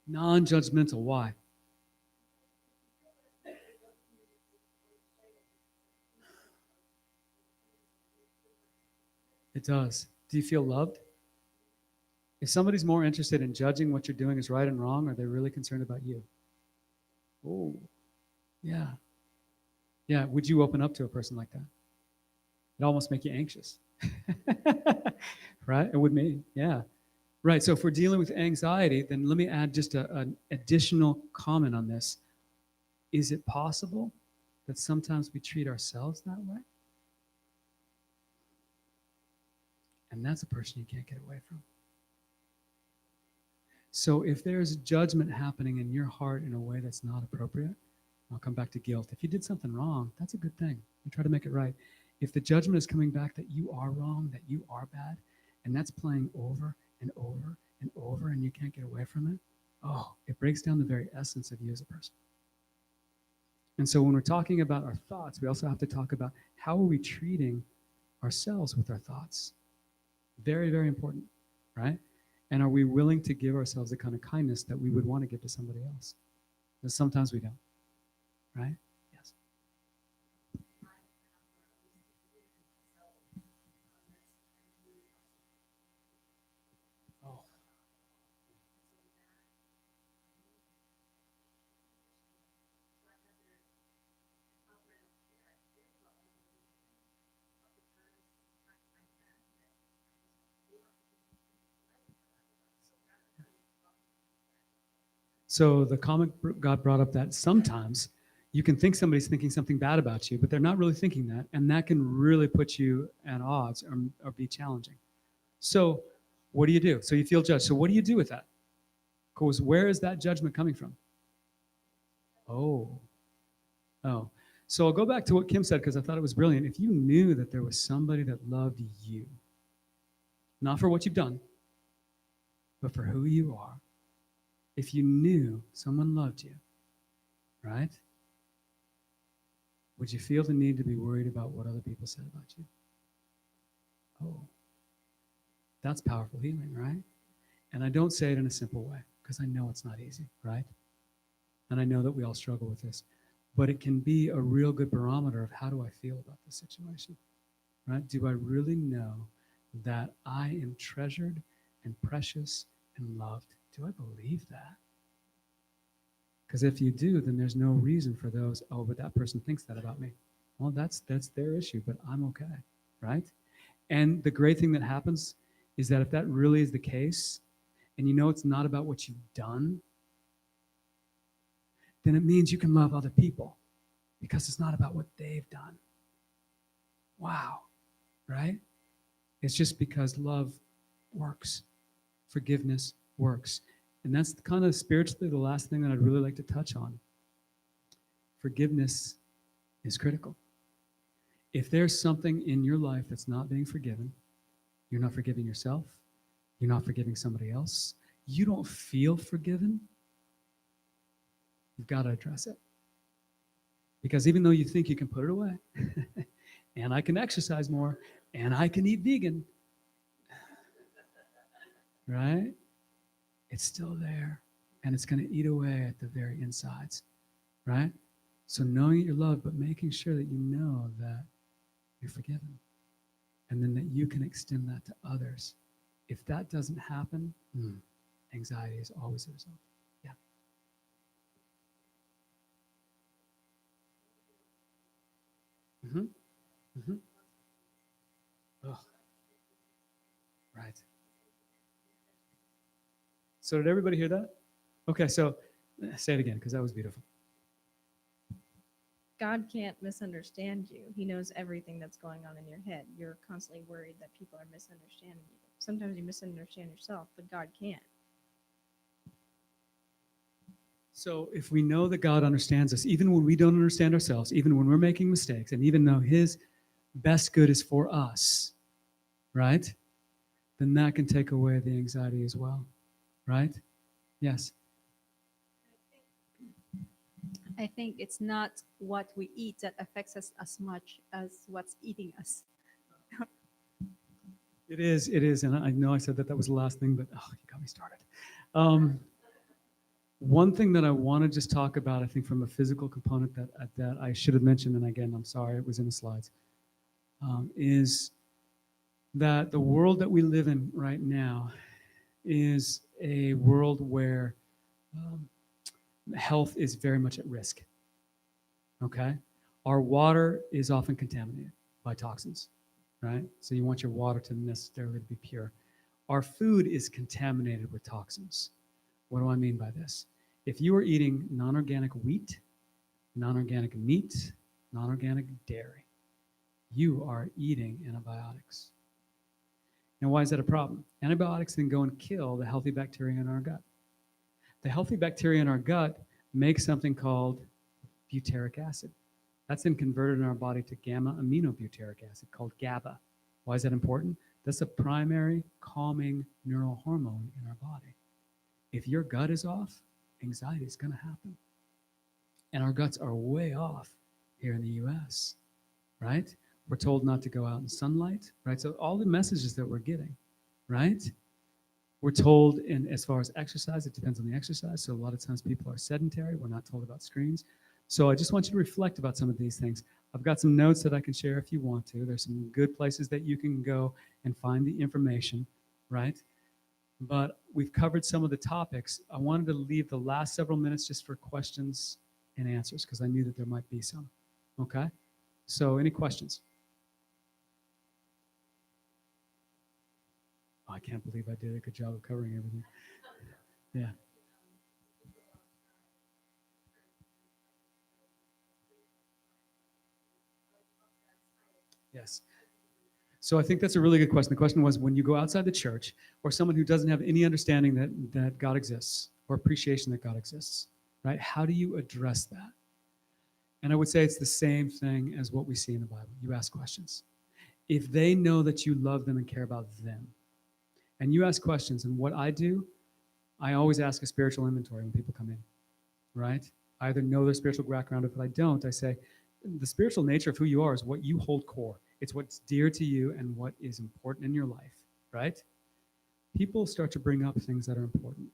Speaker 1: Non-judgmental. Why? It does. Do you feel loved? If somebody's more interested in judging what you're doing is right and wrong, are they really concerned about you? Oh, yeah. Yeah. Would you open up to a person like that? It almost make you anxious. Right? It would me. Yeah. Right. So if we're dealing with anxiety, then let me add just an additional comment on this. Is it possible that sometimes we treat ourselves that way? And that's a person you can't get away from. So if there's judgment happening in your heart in a way that's not appropriate, I'll come back to guilt. If you did something wrong, that's a good thing. You try to make it right. If the judgment is coming back that you are wrong, that you are bad, and that's playing over and over and over and you can't get away from it, oh, it breaks down the very essence of you as a person. And so when we're talking about our thoughts, we also have to talk about how are we treating ourselves with our thoughts. Very, very important, right? And are we willing to give ourselves the kind of kindness that we would want to give to somebody else? Because sometimes we don't, right? Yes. Oh, So the God brought up that sometimes you can think somebody's thinking something bad about you, but they're not really thinking that. And that can really put you at odds or be challenging. So what do you do? So you feel judged. So what do you do with that? Because where is that judgment coming from? Oh, oh. So I'll go back to what Kim said because I thought it was brilliant. If you knew that there was somebody that loved you, not for what you've done, but for who you are, if you knew someone loved you, right? Would you feel the need to be worried about what other people said about you? Oh, that's powerful healing, right? And I don't say it in a simple way because I know it's not easy, right? And I know that we all struggle with this. But it can be a real good barometer of how do I feel about this situation, right? Do I really know that I am treasured and precious and loved? Do I believe that? Because if you do, then there's no reason for those, oh, but that person thinks that about me. Well, that's their issue, but I'm okay, right? And the great thing that happens is that if that really is the case, and you know it's not about what you've done, then it means you can love other people because it's not about what they've done. Wow, right? It's just because love works, forgiveness works. And that's kind of spiritually the last thing that I'd really like to touch on. Forgiveness is critical. If there's something in your life that's not being forgiven, you're not forgiving yourself, you're not forgiving somebody else, you don't feel forgiven, you've got to address it. Because even though you think you can put it away, and I can exercise more, and I can eat vegan, right? It's still there, and it's going to eat away at the very insides, right? So knowing that you're loved, but making sure that you know that you're forgiven, and then that you can extend that to others. If that doesn't happen, anxiety is always a result. Yeah. Mm-hmm. Mm-hmm. Oh, right. So did everybody hear that? Okay, so say it again because that was beautiful.
Speaker 3: God can't misunderstand you. He knows everything that's going on in your head. You're constantly worried that people are misunderstanding you. Sometimes you misunderstand yourself, but God can't.
Speaker 1: So if we know that God understands us, even when we don't understand ourselves, even when we're making mistakes, and even though His best good is for us, right? Then that can take away the anxiety as well, right? Yes.
Speaker 4: I think it's not what we eat that affects us as much as what's eating us.
Speaker 1: It is, and I know I said that was the last thing, but oh, you got me started. Um, One thing that I want to just talk about, I think, from a physical component that I should have mentioned, and again, I'm sorry, it was in the slides, is that the world that we live in right now is a world where um, health is very much at risk. Okay, our water is often contaminated by toxins, right? So you want your water to necessarily be pure. Our food is contaminated with toxins. What do I mean by this? If you are eating non-organic wheat, non-organic meat, non-organic dairy, you are eating antibiotics. Now, why is that a problem? Antibiotics then go and kill the healthy bacteria in our gut. The healthy bacteria in our gut make something called butyric acid. That's then converted in our body to gamma aminobutyric acid called GABA. Why is that important? That's a primary calming neural hormone in our body. If your gut is off, anxiety is going to happen. And our guts are way off here in the US, right? We're told not to go out in sunlight, right? So all the messages that we're getting, right? We're told, in as far as exercise, it depends on the exercise. So a lot of times people are sedentary. We're not told about screens. So I just want you to reflect about some of these things. I've got some notes that I can share if you want to. There's some good places that you can go and find the information, right? But we've covered some of the topics. I wanted to leave the last several minutes just for questions and answers because I knew that there might be some. Okay? So any questions? Oh, I can't believe I did a good job of covering everything. Yeah. Yes. So I think that's a really good question. The question was, when you go outside the church, or someone who doesn't have any understanding that God exists or appreciation that God exists, right? How do you address that? And I would say it's the same thing as what we see in the Bible. You ask questions. If they know that you love them and care about them, and you ask questions, and what I do, I always ask a spiritual inventory when people come in, right? I either know their spiritual background, or if I don't, I say, the spiritual nature of who you are is what you hold core. It's what's dear to you and what is important in your life, right? People start to bring up things that are important.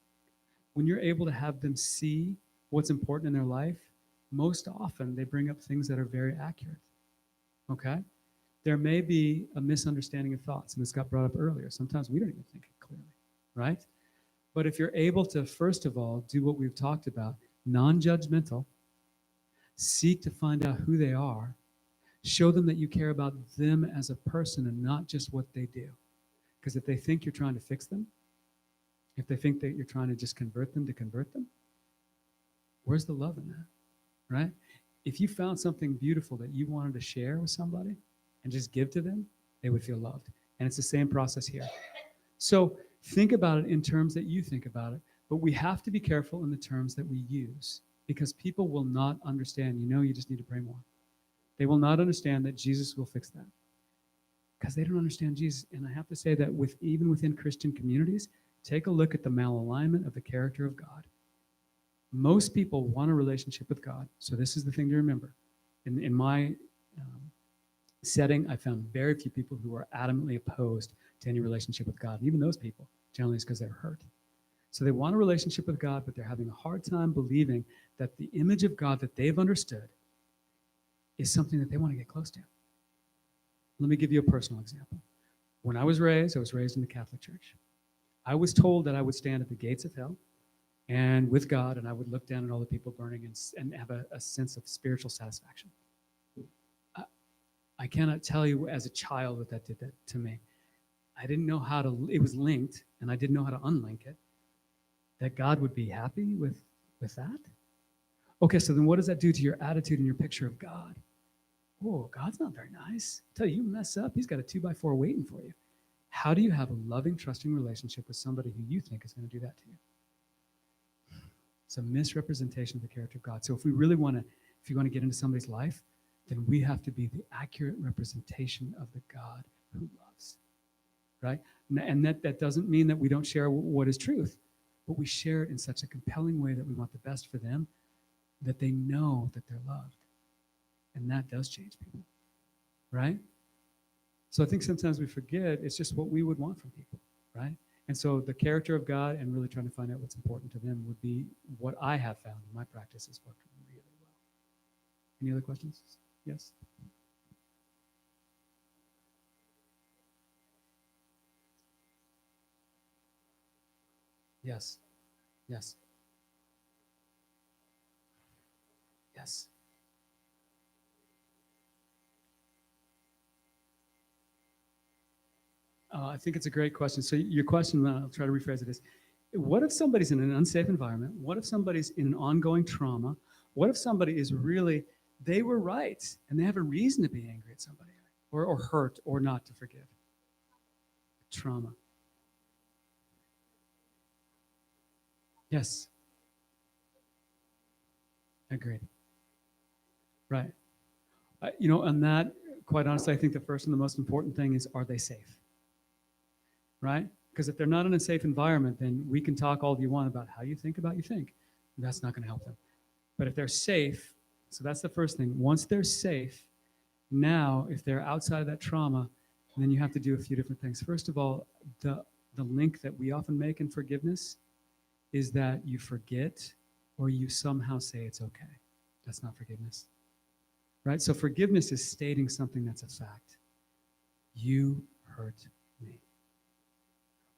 Speaker 1: When you're able to have them see what's important in their life, most often they bring up things that are very accurate, okay? There may be a misunderstanding of thoughts, and this got brought up earlier. Sometimes we don't even think it clearly, right? But if you're able to, first of all, do what we've talked about, non-judgmental, seek to find out who they are, show them that you care about them as a person and not just what they do. Because if they think you're trying to fix them, if they think that you're trying to just convert them to convert them, where's the love in that, right? If you found something beautiful that you wanted to share with somebody and just give to them, they would feel loved. And it's the same process here. So think about it in terms that you think about it, but we have to be careful in the terms that we use, because people will not understand. You just need to pray more. They will not understand that Jesus will fix that, because they don't understand Jesus. And I have to say that even within Christian communities, take a look at the malalignment of the character of God. Most people want a relationship with God. So this is the thing to remember. In my setting, I found very few people who are adamantly opposed to any relationship with God. And even those people, generally, it's because they're hurt. So they want a relationship with God, but they're having a hard time believing that the image of God that they've understood is something that they want to get close to. Let me give you a personal example. When I was raised in the Catholic Church. I was told that I would stand at the gates of hell and with God, and I would look down at all the people burning and have a sense of spiritual satisfaction. I cannot tell you as a child that did that to me. I didn't know how to, it was linked, and I didn't know how to unlink it, that God would be happy with that. Okay, so then what does that do to your attitude and your picture of God? Oh, God's not very nice. I tell you, you mess up, he's got a 2x4 waiting for you. How do you have a loving, trusting relationship with somebody who you think is going to do that to you? It's a misrepresentation of the character of God. So if you want to get into somebody's life, then we have to be the accurate representation of the God who loves, right? And that doesn't mean that we don't share what is truth, but we share it in such a compelling way that we want the best for them, that they know that they're loved. And that does change people, right? So I think sometimes we forget it's just what we would want from people, right? And so the character of God and really trying to find out what's important to them would be what I have found in my practice has worked really well. Any other questions? Yes? Yes. Yes. Yes. I think it's a great question. So your question, I'll try to rephrase it, is what if somebody's in an unsafe environment? What if somebody's in an ongoing trauma? What if somebody is really, they were right, and they have a reason to be angry at somebody, or hurt, or not to forgive? Trauma. Yes. Agreed. Right. On that, quite honestly, I think the first and the most important thing is, are they safe? Right? Because if they're not in a safe environment, then we can talk all you want about how you think about you think. That's not going to help them. But if they're safe, so that's the first thing. Once they're safe, now if they're outside of that trauma, then you have to do a few different things. First of all, the link that we often make in forgiveness is that you forget or you somehow say it's okay. That's not forgiveness. Right? So forgiveness is stating something that's a fact. You hurt me.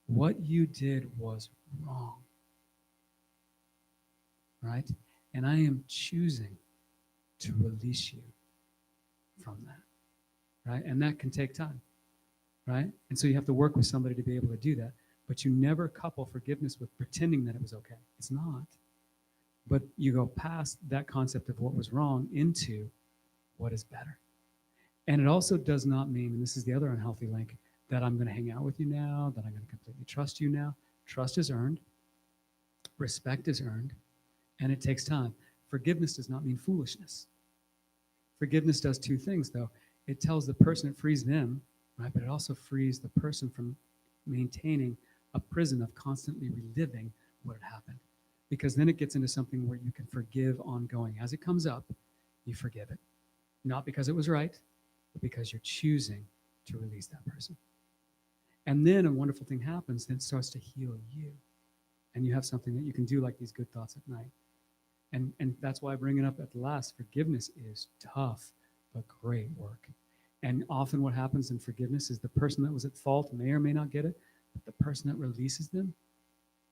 Speaker 1: What you did was wrong. Right? And I am choosing to release you from that. Right? And that can take time. Right? And so you have to work with somebody to be able to do that. But you never couple forgiveness with pretending that it was okay. It's not. But you go past that concept of what was wrong into what is better. And it also does not mean, and this is the other unhealthy link, that I'm going to hang out with you now, that I'm going to completely trust you now. Trust is earned, respect is earned, and it takes time. Forgiveness does not mean foolishness. Forgiveness does two things, though. It tells the person, it frees them, right? But it also frees the person from maintaining a prison of constantly reliving what had happened. Because then it gets into something where you can forgive ongoing. As it comes up, you forgive it. Not because it was right, but because you're choosing to release that person. And then a wonderful thing happens, then it starts to heal you. And you have something that you can do, like these good thoughts at night. And that's why I bring it up at the last. Forgiveness is tough, but great work. And often what happens in forgiveness is the person that was at fault may or may not get it, but the person that releases them,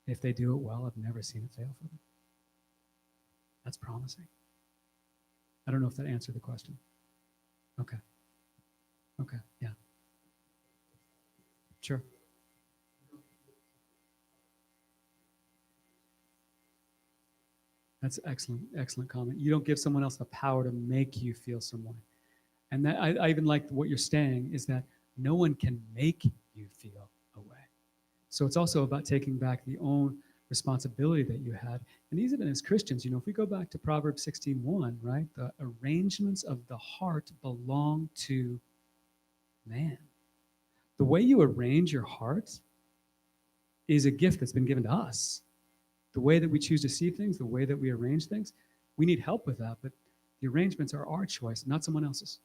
Speaker 1: if they do it well, I've never seen it fail for them. That's promising. I don't know if that answered the question. Okay. Okay, yeah. Sure. That's excellent, excellent comment. You don't give someone else the power to make you feel some way. And that I even like what you're saying is that no one can make you feel a way. So it's also about taking back the own responsibility that you had. And even as Christians, if we go back to Proverbs 16:1, right? The arrangements of the heart belong to man. The way you arrange your heart is a gift that's been given to us. The way that we choose to see things, the way that we arrange things, we need help with that, but the arrangements are our choice, not someone else's.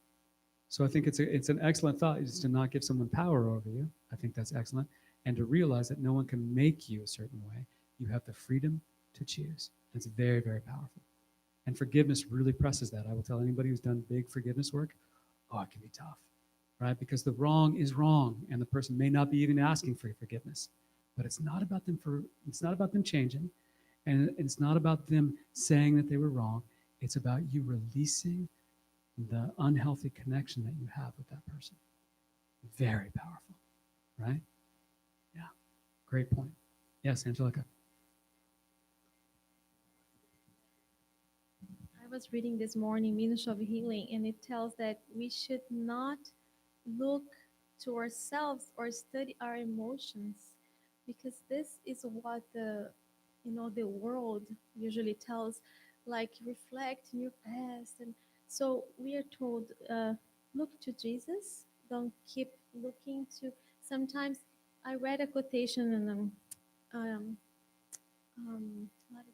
Speaker 1: So I think it's an excellent thought is to not give someone power over you. I think that's excellent. And to realize that no one can make you a certain way. You have the freedom to choose. It's very, very powerful. And forgiveness really presses that. I will tell anybody who's done big forgiveness work, it can be tough, right? Because the wrong is wrong, and the person may not be even asking for your forgiveness. But it's not about them changing, and it's not about them saying that they were wrong. It's about you releasing the unhealthy connection that you have with that person. Very powerful, right? Yeah, great point. Yes, Angelica.
Speaker 3: I was reading this morning Ministry of Healing, and it tells that we should not look to ourselves or study our emotions, because this is what the world usually tells, like reflect in your past. And so we are told, look to Jesus, don't keep looking to. Sometimes I read a quotation in um, what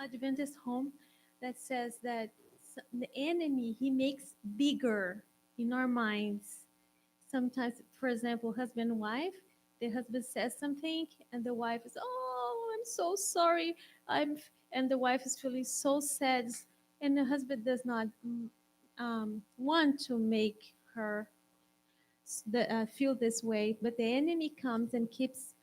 Speaker 3: did Adventist home that says that the enemy, he makes bigger in our minds. Sometimes, for example, husband and wife, the husband says something and the wife is, oh, I'm so sorry. And the wife is feeling so sad, and the husband does not want to make her feel this way, but the enemy comes and keeps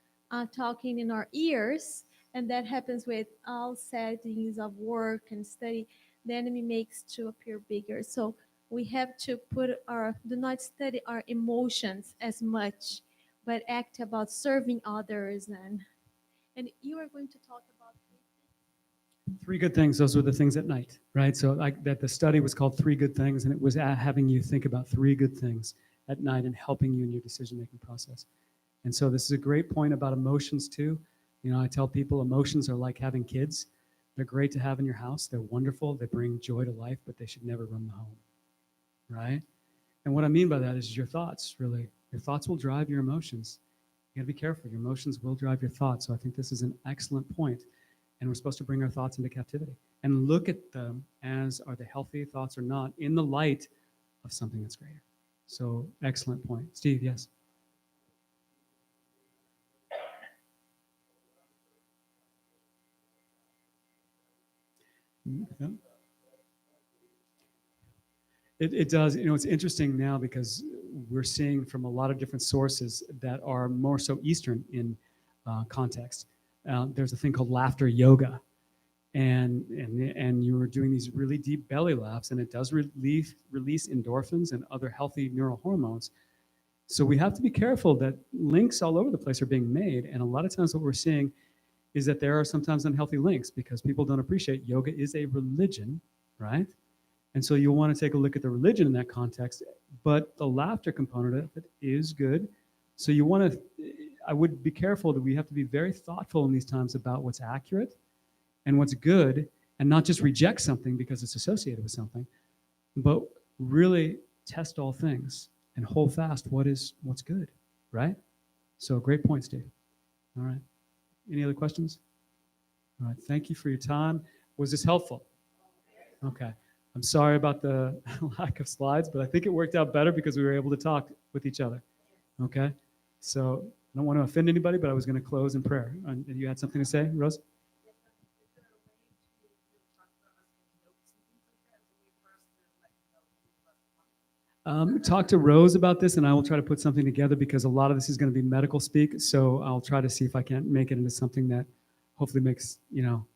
Speaker 3: talking in our ears, and that happens with all settings of work and study. The enemy makes to appear bigger. So we have to do not study our emotions as much, but act about serving others. And you are going to talk about
Speaker 1: Three good things. Those were the things at night, right? So that the study was called Three Good Things, and it was having you think about three good things at night and helping you in your decision-making process. And so this is a great point about emotions too. I tell people emotions are like having kids. They're great to have in your house. They're wonderful. They bring joy to life, but they should never run the home, right? And what I mean by that is your thoughts, really. Your thoughts will drive your emotions. You got to be careful. Your emotions will drive your thoughts. So I think this is an excellent point. And we're supposed to bring our thoughts into captivity and look at them as, are they healthy thoughts or not, in the light of something that's greater. So excellent point. Steve, yes? Yeah. It does. It's interesting now because we're seeing from a lot of different sources that are more so Eastern in context. There's a thing called laughter yoga, and you were doing these really deep belly laughs, and it does release endorphins and other healthy neural hormones. So we have to be careful that links all over the place are being made, and a lot of times what we're seeing is that there are sometimes unhealthy links because people don't appreciate yoga is a religion, right? And so you'll want to take a look at the religion in that context. But the laughter component of it is good. So you want to, I would be careful that we have to be very thoughtful in these times about what's accurate and what's good, and not just reject something because it's associated with something, but really test all things and hold fast what's good, right? So great point, Steve. All right. Any other questions? All right. Thank you for your time. Was this helpful? Okay. I'm sorry about the lack of slides, but I think it worked out better because we were able to talk with each other. Okay. So I don't want to offend anybody, but I was going to close in prayer. And you had something to say, Rose? Talk to Rose about this, and I will try to put something together because a lot of this is going to be medical speak. So I'll try to see if I can't make it into something that hopefully makes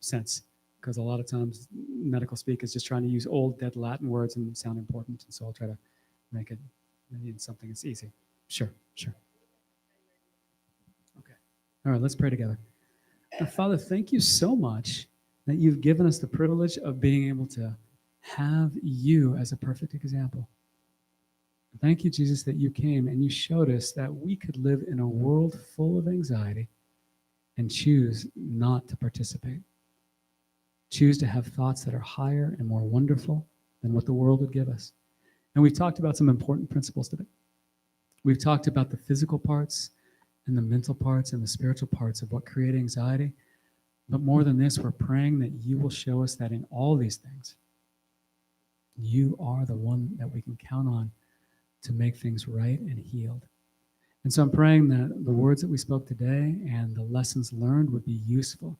Speaker 1: sense. Because a lot of times medical speak is just trying to use old dead Latin words and sound important. And so I'll try to make it into something that's easy. Sure. Okay. All right. Let's pray together. Father, thank you so much that you've given us the privilege of being able to have you as a perfect example. Thank you, Jesus, that you came and you showed us that we could live in a world full of anxiety and choose not to participate. Choose to have thoughts that are higher and more wonderful than what the world would give us. And we've talked about some important principles today. We've talked about the physical parts and the mental parts and the spiritual parts of what create anxiety. But more than this, we're praying that you will show us that in all these things, you are the one that we can count on to make things right and healed. And so I'm praying that the words that we spoke today and the lessons learned would be useful.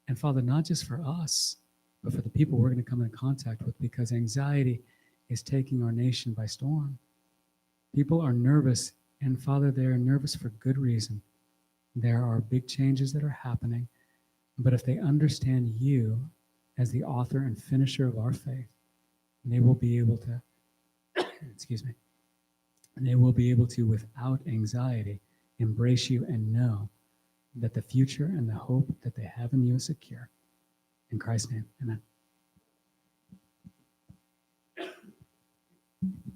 Speaker 1: And Father, not just for us, but for the people we're going to come in contact with, because anxiety is taking our nation by storm. People are nervous, and Father, they are nervous for good reason. There are big changes that are happening, but if they understand you as the author and finisher of our faith, they will be able to, excuse me, and they will be able to, without anxiety, embrace you and know that the future and the hope that they have in you is secure. In Christ's name, amen.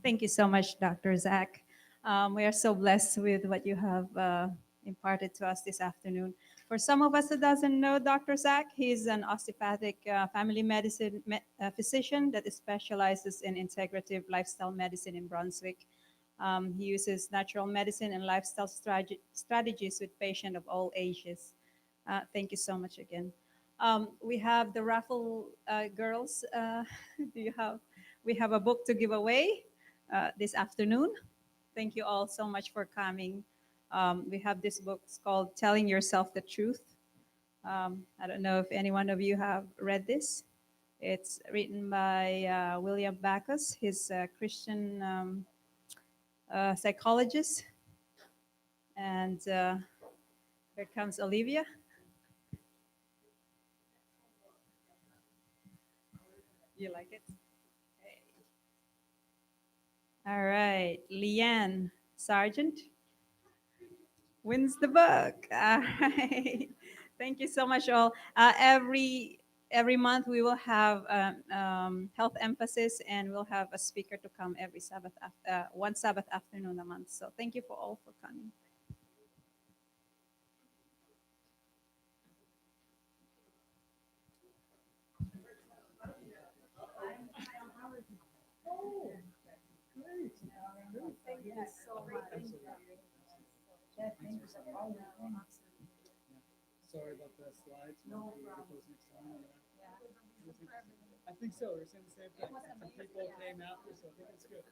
Speaker 4: Thank you so much, Dr. Zach. We are so blessed with what you have imparted to us this afternoon. For some of us who doesn't know Dr. Zach, he's an osteopathic family medicine physician that specializes in integrative lifestyle medicine in Brunswick. He uses natural medicine and lifestyle strategies with patients of all ages. Thank you so much again. We have the raffle girls. We have a book to give away this afternoon. Thank you all so much for coming. We have this book called Telling Yourself the Truth. I don't know if any one of you have read this. It's written by William Backus. He's a Christian psychologist. And here comes Olivia. You like it? Hey. All right, Leanne Sargent wins the book. All right. Thank you so much, all. Every month we will have health emphasis, and we'll have a speaker to come every Sabbath, one Sabbath afternoon a month. So thank you for all for coming.
Speaker 2: Thank you so much.
Speaker 1: Sorry about the slides.
Speaker 2: No problem.
Speaker 1: I think so. We're saying the same thing. Some people came after, so I think it's good.